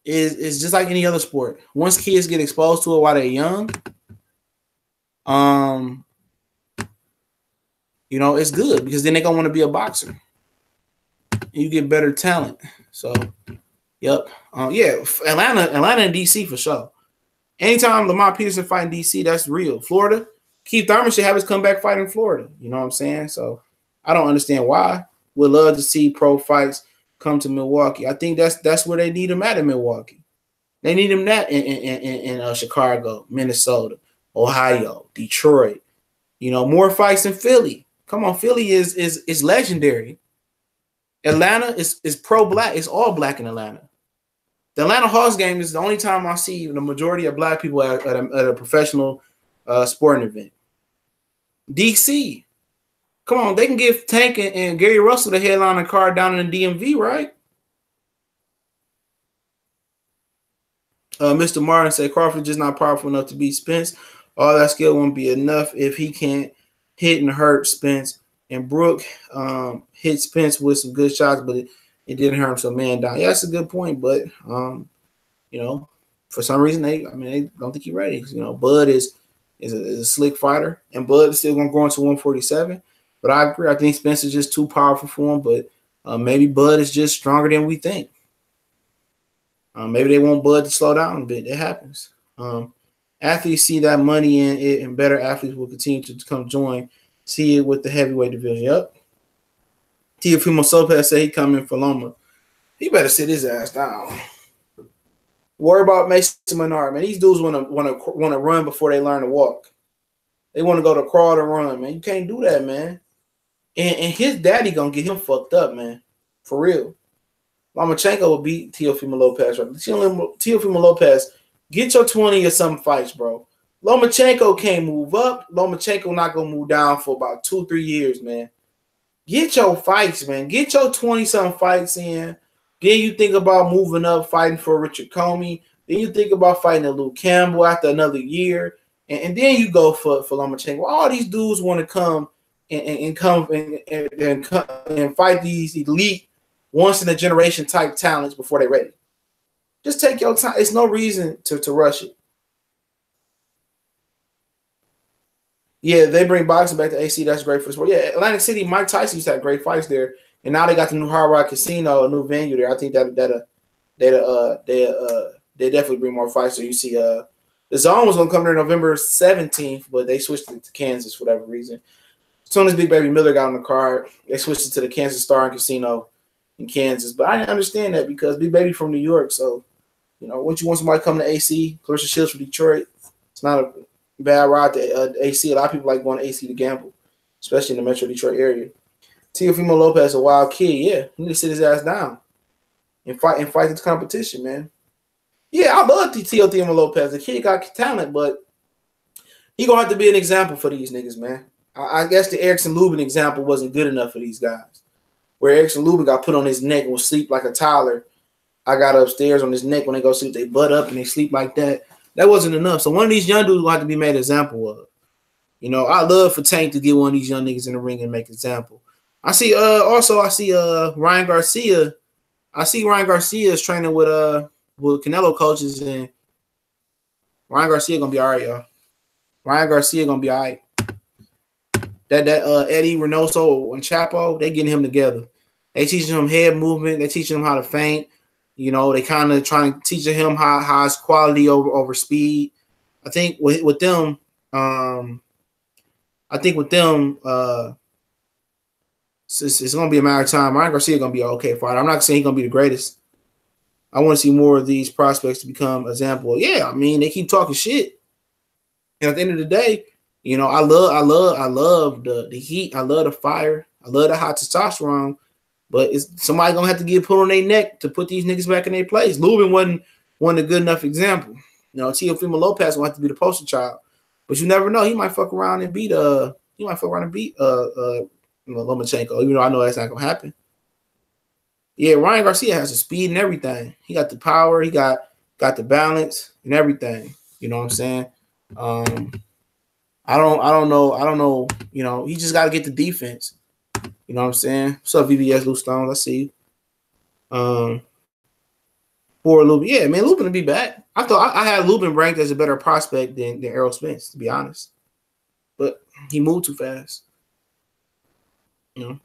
is just like any other sport. Once kids get exposed to it while they're young, it's good because then they're gonna want to be a boxer. And you get better talent. So, yep. Yeah, Atlanta and DC for sure. Anytime Lamont Peterson fight in DC, that's real. Florida, Keith Thurman should have his comeback fight in Florida. You know what I'm saying? So I don't understand why. Would love to see pro fights come to Milwaukee. I think that's where they need him at in Milwaukee. They need him that in Chicago, Minnesota, Ohio, Detroit. You know, more fights in Philly. Come on, Philly is legendary. Atlanta is pro-black. It's all black in Atlanta. The Atlanta Hawks game is the only time I see the majority of black people at a professional sporting event. DC. Come on, they can give Tank and Gary Russell the headliner card down in the DMV, right? Mr. Martin said Crawford just not powerful enough to beat Spence. All that skill won't be enough if he can't hit and hurt Spence. And Brook hit Spence with some good shots, but it didn't hurt him. So man down. Yeah, that's a good point. But you know, for some reason they don't think he's ready. You know, Bud is a slick fighter, and Bud is still gonna grow into 147. But I agree. I think Spence is just too powerful for him. But maybe Bud is just stronger than we think. Maybe they want Bud to slow down a bit. It happens. Athletes see that money in it, and better athletes will continue to come join. See it with the heavyweight division. Yep. Teofimo Lopez said he coming for Loma. He better sit his ass down. Worry about Mason Menard, man. These dudes want to run before they learn to walk. They want to go to crawl to run, man. You can't do that, man. And his daddy gonna get him fucked up, man. For real. Lomachenko will beat Teofimo Lopez. Right? Teofimo Lopez, get your 20 or something fights, bro. Lomachenko can't move up. Lomachenko not gonna move down for about 2-3 years, man. Get your fights, man. Get your 20-something fights in. Then you think about moving up, fighting for Richard Comey. Then you think about fighting a Luke Campbell after another year. And then you go for Lomachenko. All these dudes want to come and fight these elite, once-in-a-generation type talents before they're ready. Just take your time. It's no reason to rush it. Yeah, they bring boxing back to AC. That's great for the sport. Yeah, Atlantic City, Mike Tyson used to have great fights there, and now they got the new Hard Rock Casino, a new venue there. I think they definitely bring more fights. So you see, the Zone was gonna come there November 17th, but they switched it to Kansas for whatever reason. As soon as Big Baby Miller got on the card, they switched it to the Kansas Star and Casino in Kansas. But I didn't understand that because Big Baby from New York, so you know, once you want somebody coming to AC, Clarissa Shields from Detroit, it's not a bad ride to AC. A lot of people like going to AC to gamble, especially in the Metro Detroit area. Teofimo Lopez, a wild kid, yeah, he need to sit his ass down and fight this competition, man. Yeah, I love Teofimo Lopez. The kid got talent, but he gonna have to be an example for these niggas, man. I guess the Erickson Lubin example wasn't good enough for these guys. Where Erickson Lubin got put on his neck and will sleep like a toddler. I got upstairs on his neck when they go sleep, they butt up and they sleep like that. That wasn't enough. So one of these young dudes will have to be made an example of. You know, I love for Tank to get one of these young niggas in the ring and make an example. I see Ryan Garcia. I see Ryan Garcia is training with Canelo coaches, and Ryan Garcia gonna be all right, y'all. Ryan Garcia gonna be all right. That Eddie Reynoso and Chapo, they getting him together. They teaching him head movement. They teaching him how to feint. You know, they kind of trying to teach him how it's quality over speed. I think with them, it's gonna be a matter of time. Ryan Garcia gonna be an okay fighter. I'm not saying he's gonna be the greatest. I want to see more of these prospects to become example. Yeah, I mean they keep talking shit, and at the end of the day, you know, I love the heat. I love the fire. I love the hot testosterone. But it's somebody gonna have to get put on their neck to put these niggas back in their place. Lubin wasn't a good enough example. You know, Teofimo Lopez will have to be the poster child. But you never know. He might fuck around and beat Lomachenko, even though I know that's not gonna happen. Yeah, Ryan Garcia has the speed and everything. He got the power, he got the balance and everything. You know what I'm saying? I don't know, you know, he just gotta get the defense. You know what I'm saying? What's up, VBS Lou Stone? Let's see. For Lubin. Yeah, man, Lubin to be back. I thought I had Lubin ranked as a better prospect than Errol Spence, to be honest. But he moved too fast. You know.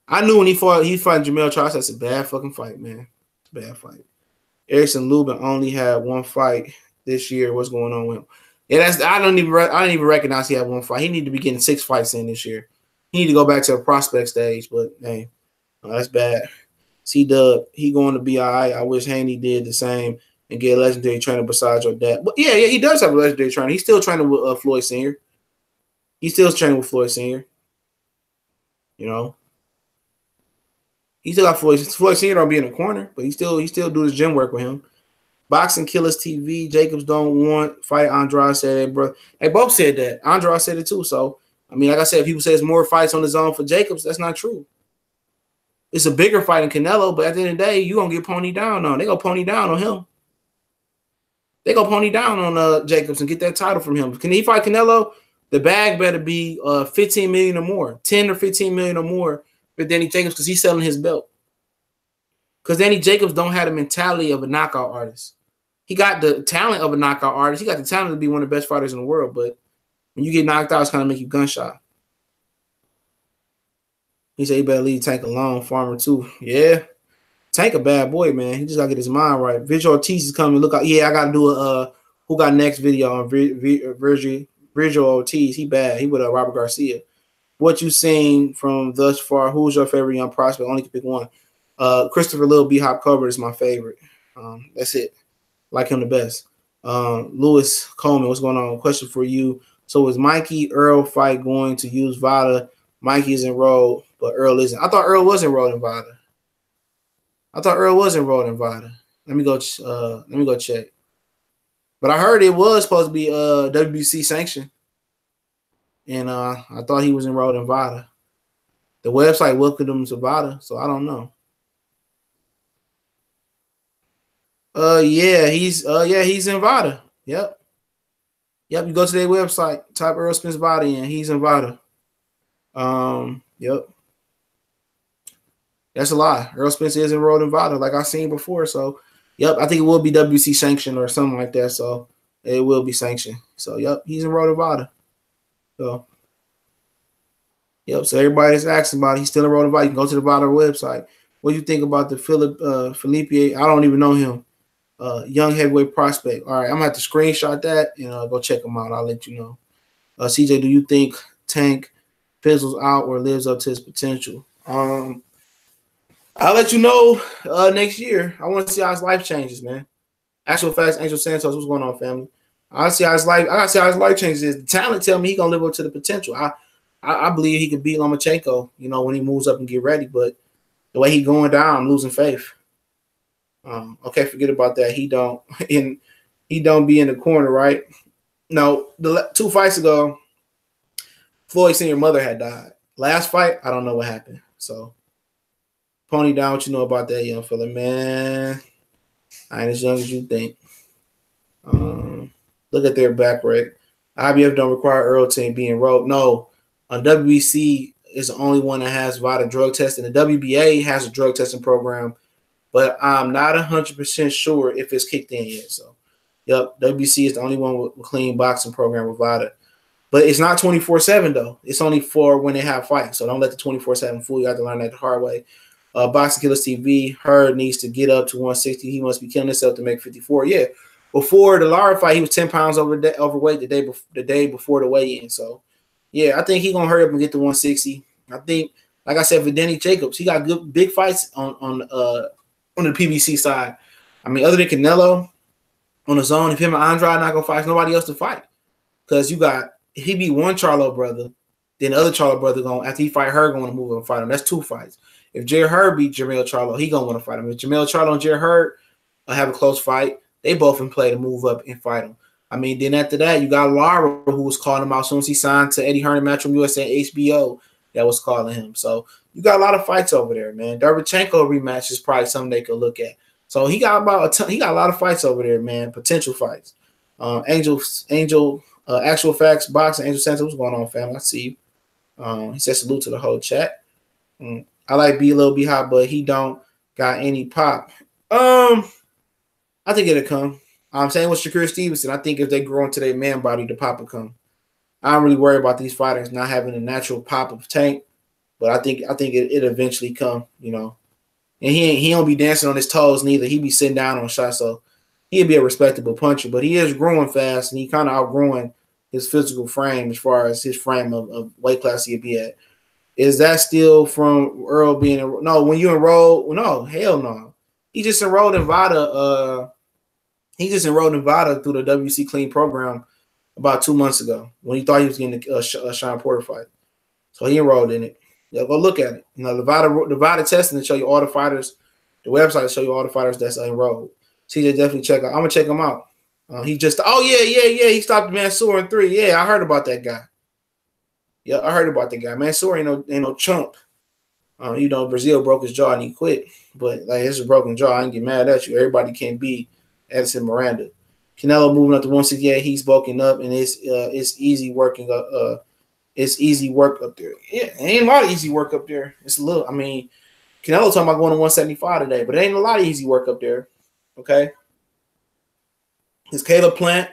I knew when he fought Jamel Charles, that's a bad fucking fight, man. It's a bad fight. Erickson Lubin only had one fight this year. What's going on with him? Yeah, I don't even recognize he had one fight. He need to be getting 6 fights in this year. He need to go back to a prospect stage, but hey, that's bad. C-Dub, he going to be all right. I wish Haney did the same and get a legendary trainer besides your dad. But yeah, he does have a legendary trainer. He's still training with Floyd Sr. He's still training with Floyd Sr. You know, he still got Floyd. Floyd Sr. don't be in the corner, but he still do his gym work with him. Boxing Killers TV. Jacobs don't want fight. Andrade said that, bro. They both said that. Andrade said it too. So I mean, like I said, people say there's more fights on the zone for Jacobs. That's not true. It's a bigger fight in Canelo, but at the end of the day, you gonna get pony down on. They gonna pony down on him. They gonna pony down on Jacobs and get that title from him. Can he fight Canelo? The bag better be 15 million or more, 10 or 15 million or more for Danny Jacobs because he's selling his belt. Because Danny Jacobs don't have the mentality of a knockout artist. He got the talent of a knockout artist. He got the talent to be one of the best fighters in the world, but when you get knocked out, it's kind of make you gun-shy. He said he better leave Tank alone. Farmer too. Yeah. Tank a bad boy, man. He just got to get his mind right. Virgil Ortiz is coming. Look out. Yeah, I got to do a who got next video on Virgil Ortiz. He bad. He with Robert Garcia. What you seen from thus far? Who's your favorite young prospect? Only can pick one. Christopher Lil B-Hop Cover is my favorite. That's it. Like him the best. Lewis Coleman, what's going on? Question for you. So is Mikey Errol fight going to use VADA? Mikey is enrolled, but Errol isn't. I thought Errol was enrolled in VADA. Let me go check. But I heard it was supposed to be WBC sanctioned. And I thought he was enrolled in VADA. The website welcomed him to VADA, so I don't know. He's in VADA. Yep. You go to their website, type Errol Spence VADA in, he's in VADA. Yep. That's a lie. Errol Spence is enrolled in VADA, like I've seen before. So, yep, I think it will be WC sanctioned or something like that. So, it will be sanctioned. So, yep, he's enrolled in VADA. So, yep. So everybody's asking about it. He's still enrolled in VADA. You can go to the VADA website. What do you think about the Felipe? I don't even know him. Young heavyweight prospect. All right, I'm gonna have to screenshot that and go check him out. I'll let you know. CJ, do you think Tank fizzles out or lives up to his potential? I'll let you know next year. I want to see how his life changes, man. Actual facts, Angel Santos, what's going on, family? I gotta see how his life changes. The talent tell me he gonna live up to the potential. I believe he could beat Lomachenko, when he moves up and get ready. But the way he going down, I'm losing faith. Okay, forget about that. He don't be in the corner, right? No, the 2 fights ago, Floyd Sr. mother had died. Last fight, I don't know what happened. So, pony down what you know about that young fella, man. I ain't as young as you think. Look at their back rate. IBF don't require Errol to be enrolled. No, WBC is the only one that has VADA drug testing. The WBA has a drug testing program, but I'm not 100% sure if it's kicked in yet. So, yep, WBC is the only one with a clean boxing program with VADA. But it's not 24/7 though. It's only for when they have fights. So don't let the 24/7 fool you. You have to learn that the hard way. Boxing Killers TV, Hurd needs to get up to 160. He must be killing himself to make 54. Yeah. Before the Lara fight, he was 10 pounds overweight the day before the weigh-in. So, yeah, I think he's going to hurry up and get to 160. I think, like I said, for Danny Jacobs, he got good big fights on the PBC side. I mean, other than Canelo on the zone, if him and Andrade not going to fight, there's nobody else to fight. Because he beat one Charlo brother, then the other Charlo brother, after he fight her, going to move up and fight him. That's 2 fights. If Jared Hurd beat Jamel Charlo, he going to want to fight him. If Jamel Charlo and Jared Hurd have a close fight, they both can play to move up and fight him. I mean, then after that, you got Lara, who was calling him out as soon as he signed to Eddie Hearn Matchroom USA HBO that was calling him. So you got a lot of fights over there, man. Derbychenko rematch is probably something they could look at. So he got he got a lot of fights over there, man. Potential fights. Angel, Actual Facts Boxing, Angel Santos, what's going on, family? I see you. He says salute to the whole chat. I like Lil B Hot, but he don't got any pop. I think it'll come. I'm saying with Shakur Stevenson, I think if they grow into their man body, the pop will come. I don't really worry about these fighters not having a natural pop of Tank, but I think it eventually come, And he don't be dancing on his toes neither. He be sitting down on shots, so he'll be a respectable puncher. But he is growing fast, and he kind of outgrowing his physical frame as far as his frame of weight class he'll be at. Is that still from Earl being no? When you enroll, no, hell no. He just enrolled in Vada. He just enrolled in Vada through the WC Clean program about 2 months ago when he thought he was getting a Sean Porter fight. So he enrolled in it. Yeah, go look at it. You know, the Vada testing to show you all the fighters. The website to show you all the fighters that's enrolled. CJ definitely check out. I'm gonna check him out. He just yeah. He stopped Mansour in 3. Yeah, I heard about that guy. Yeah, I heard about that guy. Mansour ain't no chump. You know, Brazil broke his jaw and he quit. But like it's a broken jaw. I ain't get mad at you. Everybody can't be Edison Miranda. Canelo moving up to 168. He's bulking up, and it's easy working up. It's easy work up there. Yeah, ain't a lot of easy work up there. It's a little. I mean, Canelo talking about going to 175 today, but it ain't a lot of easy work up there. Okay. It's Caleb Plant,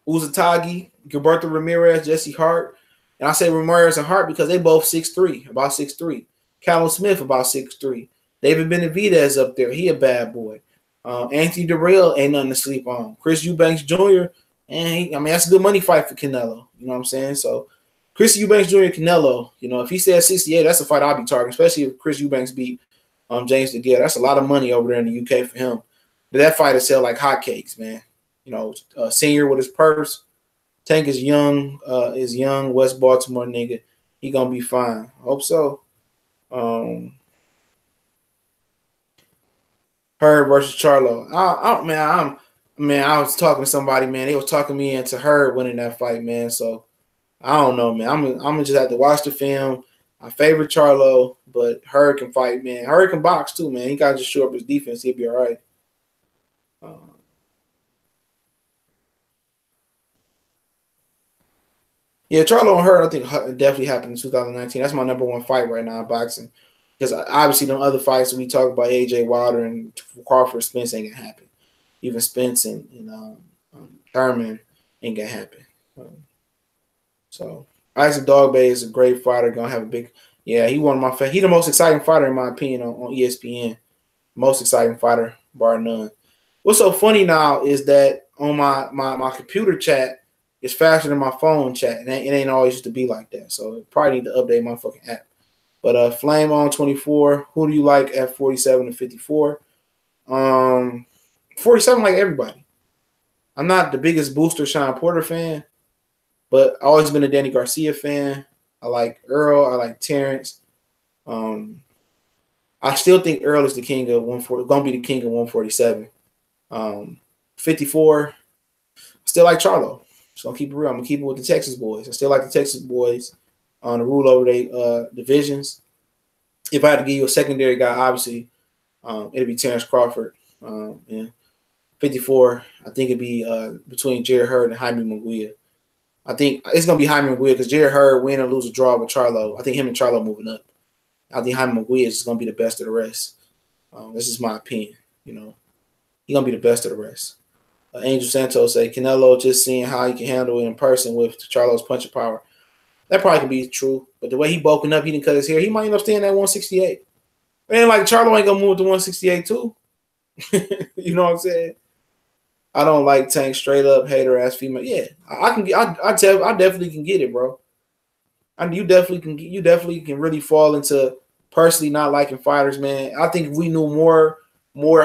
Uzatagi, Gilberto Ramirez, Jesse Hart. And I say Ramirez and Hart because they both 6'3", about 6'3". Callum Smith about 6'3". David Benavidez up there. He a bad boy. Anthony Durrell ain't nothing to sleep on. Chris Eubanks Jr. And that's a good money fight for Canelo. You know what I'm saying? So Chris Eubanks Jr. Canelo, you know, if he says 68, that's a fight I'll be targeting, especially if Chris Eubanks beat James DeGale. That's a lot of money over there in the UK for him. But that fight will sell like hotcakes, man. You know, senior with his purse. Tank is young, West Baltimore nigga. He gonna be fine. Hope so. Herb versus Charlo. I was talking to somebody, man. They was talking me into Herb winning that fight, man. So I don't know, man. I'm gonna just have to watch the film. I favorite Charlo, but Herb can fight, man. Herb can box too, man. He gotta just show up his defense. He'll be all right. Yeah, Charlo and Hurd, I think definitely happened in 2019. That's my number one fight right now in boxing. Because obviously, them other fights we talk about, AJ Wilder and Crawford, Spence ain't gonna happen. Even Spence and Thurman ain't gonna happen. So Isaac Dogboe is a great fighter. Gonna have a big, yeah. He one of my he the most exciting fighter in my opinion on ESPN. Most exciting fighter, bar none. What's so funny now is that on my computer chat. It's faster than my phone chat, and it ain't always used to be like that. So I probably need to update my fucking app. But Flame on 24. Who do you like at 47 and 54? 47 like everybody. I'm not the biggest Booster Sean Porter fan, but I always been a Danny Garcia fan. I like Errol. I like Terrence. I still think Errol is the king of 140. Gonna be the king of 147. 54. Still like Charlo. So I'll keep it real. I'm gonna keep it with the Texas boys. I still like the Texas boys on the rule over their divisions. If I had to give you a secondary guy, obviously, it'd be Terrence Crawford. And 54, I think it'd be between Jared Hurd and Jaime Munguia. I think it's gonna be Jaime Munguia because Jared Hurd win or lose a draw with Charlo. I think him and Charlo moving up. I think Jaime Munguia is gonna be the best of the rest. This is my opinion. You know, he's gonna be the best of the rest. Angel Santos say Canelo just seeing how he can handle it in person with Charlo's punching power. That probably could be true, but the way he bulking up, he didn't cut his hair. He might end up staying at 168. Man, like Charlo ain't gonna move to 168 too. You know what I'm saying? I don't like Tank straight up hater ass female. Yeah, I can. I definitely can get it, bro. You definitely can really fall into personally not liking fighters, man. I think if we knew more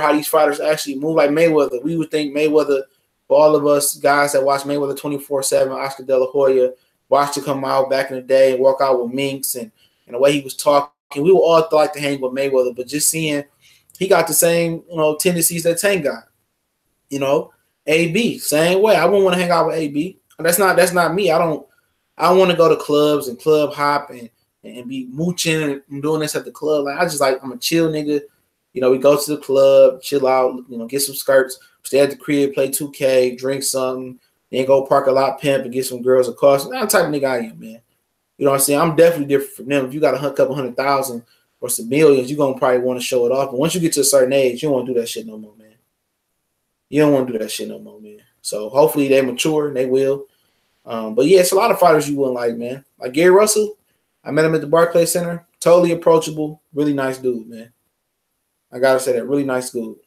how these fighters actually move, like Mayweather, we would think Mayweather, for all of us guys that watch Mayweather 24/7, Oscar De La Hoya, watched him come out back in the day and walk out with minks and the way he was talking, we would all like to hang with Mayweather, but just seeing he got the same, tendencies that Tank got. AB, same way. I wouldn't want to hang out with AB. That's not me. I want to go to clubs and club hop and be mooching and doing this at the club. Like I'm a chill nigga. We go to the club, chill out, get some skirts, stay at the crib, play 2K, drink something, then go park a lot pimp and get some girls a car. That's the type of nigga I am, man. You know what I'm saying? I'm definitely different from them. If you got a couple 100,000 or some millions, you're going to probably want to show it off. But once you get to a certain age, you don't want to do that shit no more, man. You don't want to do that shit no more, man. So hopefully they mature and they will. But yeah, it's a lot of fighters you wouldn't like, man. Like Gary Russell, I met him at the Barclays Center. Totally approachable. Really nice dude, man. I got to say that. Really nice dude.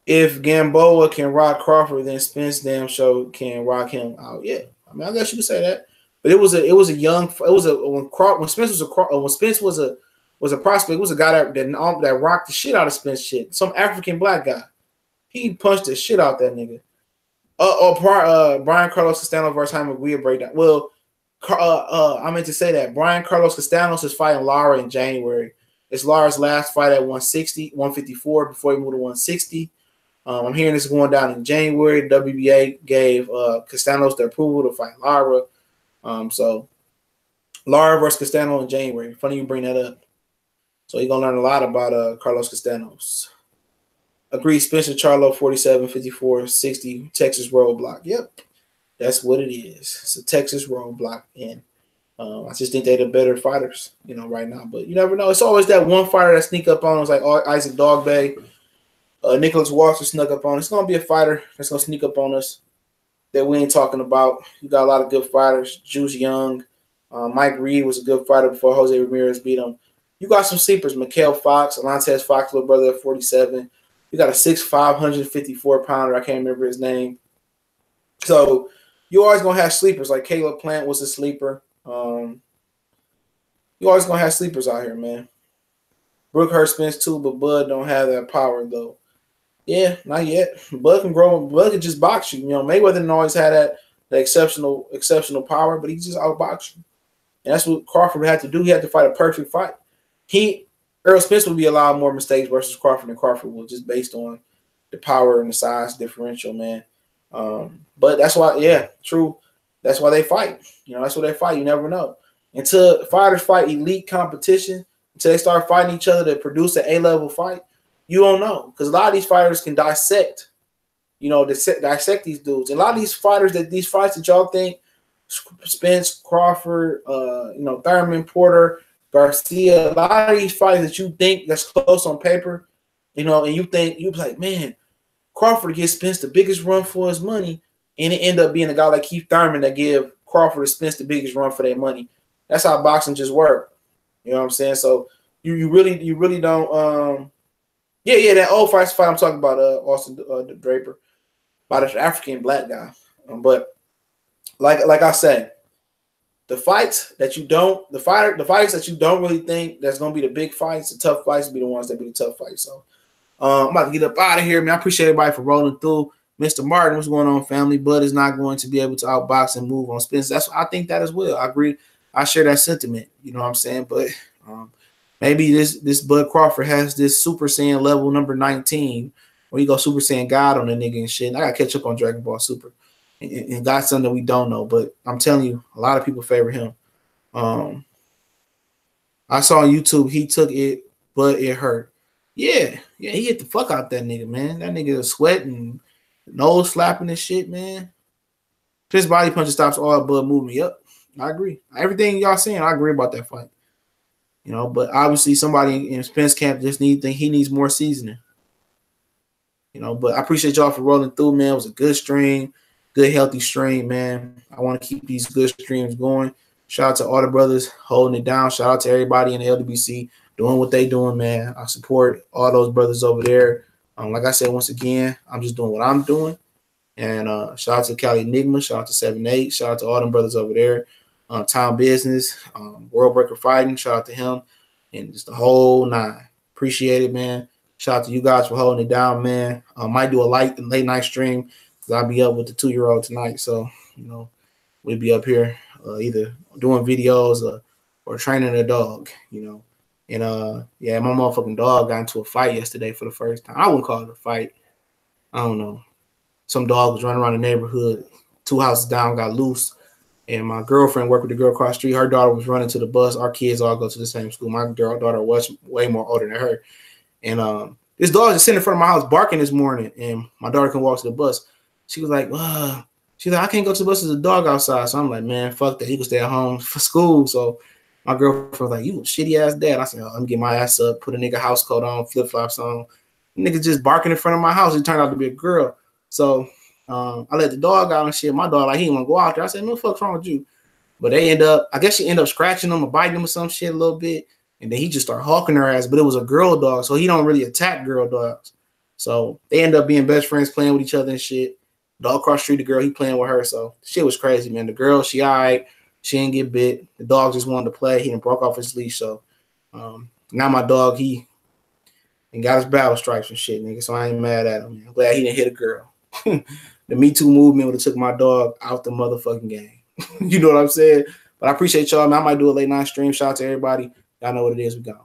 If Gamboa can rock Crawford, then Spence damn show can rock him out. Yeah. I guess you could say that. But it was a young when Spence was a prospect. It was a guy that rocked the shit out of Spence shit. Some African black guy. He punched the shit out that nigga. Brian Carlos Castanos versus Jaime Guia breakdown. Well, I meant to say that Brian Carlos Castanos is fighting Lara in January. It's Lara's last fight at 154 before he moved to 160. I'm hearing this going down in January. WBA gave Castanos the approval to fight Lara. So Lara versus Castano in January. Funny you bring that up. So you're gonna learn a lot about Carlos Castanos. Agreed, Spencer Charlo, 47, 54, 60, Texas roadblock. Yep, that's what it is. It's a Texas roadblock, and I just think they're the better fighters, right now. But you never know. It's always that one fighter that sneak up on us, like Isaac Dogbay, Nicholas Walker snuck up on us. It's gonna be a fighter that's gonna sneak up on us that we ain't talking about. You got a lot of good fighters. Juice Young, Mike Reed was a good fighter before Jose Ramirez beat him. You got some sleepers, Mikhail Fox, Alantez Fox, little brother at 47. You got a 6'5", 154-pounder. I can't remember his name. So you always going to have sleepers. Like Caleb Plant was a sleeper. You always going to have sleepers out here, man. Brookhurst Spence too, but Bud don't have that power, though. Yeah, not yet. Bud can grow. Bud can just box you. Mayweather didn't always have that exceptional power, but he just outboxed you. And that's what Crawford had to do. He had to fight a perfect fight. Errol Spence would be allowed more mistakes versus Crawford than Crawford will, just based on the power and the size differential, man. But that's why, yeah, true. That's why they fight. That's why they fight. You never know. Until fighters fight elite competition, until they start fighting each other to produce an A-level fight, you don't know. Because a lot of these fighters can dissect these dudes. And a lot of these fighters these fights that y'all think, Spence, Crawford, Thurman, Porter, Garcia, a lot of these fights that you think that's close on paper, and you think, you're like, man, Crawford gives Spence the biggest run for his money, and it end up being a guy like Keith Thurman that give Crawford and Spence the biggest run for their money. That's how boxing just works. You know what I'm saying? So you really don't that old fight I'm talking about Austin Draper, by the African black guy. But like I said, the fights that you don't really think that's gonna be the big fights, the tough fights will be the ones that be the tough fights. So I'm about to get up out of here, man. I appreciate everybody for rolling through. Mr. Martin, what's going on, family? Bud is not going to be able to outbox and move on Spence. I think that as well. I agree. I share that sentiment. You know what I'm saying? But maybe this Bud Crawford has this Super Saiyan level number 19, where you go Super Saiyan God on the nigga and shit. And I gotta catch up on Dragon Ball Super. And got something that we don't know, but I'm telling you, a lot of people favor him. I saw on YouTube he took it, but it hurt. Yeah, he hit the fuck out that nigga, man. That nigga was sweating, nose slapping and shit, man. His body punch stops all Bud movement. Yep, I agree. Everything y'all saying, I agree about that fight. But obviously somebody in Spence camp just needs more seasoning. But I appreciate y'all for rolling through, man. It was a good stream. Good, healthy stream, man. I want to keep these good streams going. Shout out to all the brothers holding it down. Shout out to everybody in the LWC doing what they doing, man. I support all those brothers over there. Like I said, once again, I'm just doing what I'm doing. And shout out to Cali Enigma. Shout out to 7-8. Shout out to all them brothers over there. Town Business, World Breaker Fighting. Shout out to him. And just the whole nine. Appreciate it, man. Shout out to you guys for holding it down, man. Might do a late night stream. I'll be up with the 2-year-old tonight. So, we'll be up here either doing videos or training a dog, And, my motherfucking dog got into a fight yesterday for the first time. I wouldn't call it a fight. I don't know. Some dog was running around the neighborhood, 2 houses down, got loose. And my girlfriend worked with the girl across the street. Her daughter was running to the bus. Our kids all go to the same school. My daughter was way more older than her. And this dog is sitting in front of my house barking this morning, and my daughter can walk to the bus. She was like, she's like, I can't go to the bus. There's a dog outside. So I'm like, man, fuck that. He can stay at home for school. So my girlfriend was like, you a shitty ass dad. I said, let me get my ass up, put a nigga house coat on, flip flops on. Nigga just barking in front of my house. It turned out to be a girl. So I let the dog out and shit. My dog, like, he didn't want to go out there. I said, no, fuck's wrong with you? But I guess she ended up scratching him or biting him or some shit a little bit. And then he just started hawking her ass. But it was a girl dog. So he don't really attack girl dogs. So they end up being best friends, playing with each other and shit. Dog across the street, the girl, he playing with her. So shit was crazy, man. The girl, she all right. She didn't get bit. The dog just wanted to play. He didn't broke off his leash. So now my dog, he got his battle stripes and shit, nigga. So I ain't mad at him. Man. I'm glad he didn't hit a girl. The Me Too movement would have took my dog out the motherfucking game. You know what I'm saying? But I appreciate y'all, man. I might do a late night stream. Shout out to everybody. Y'all know what it is. We gone.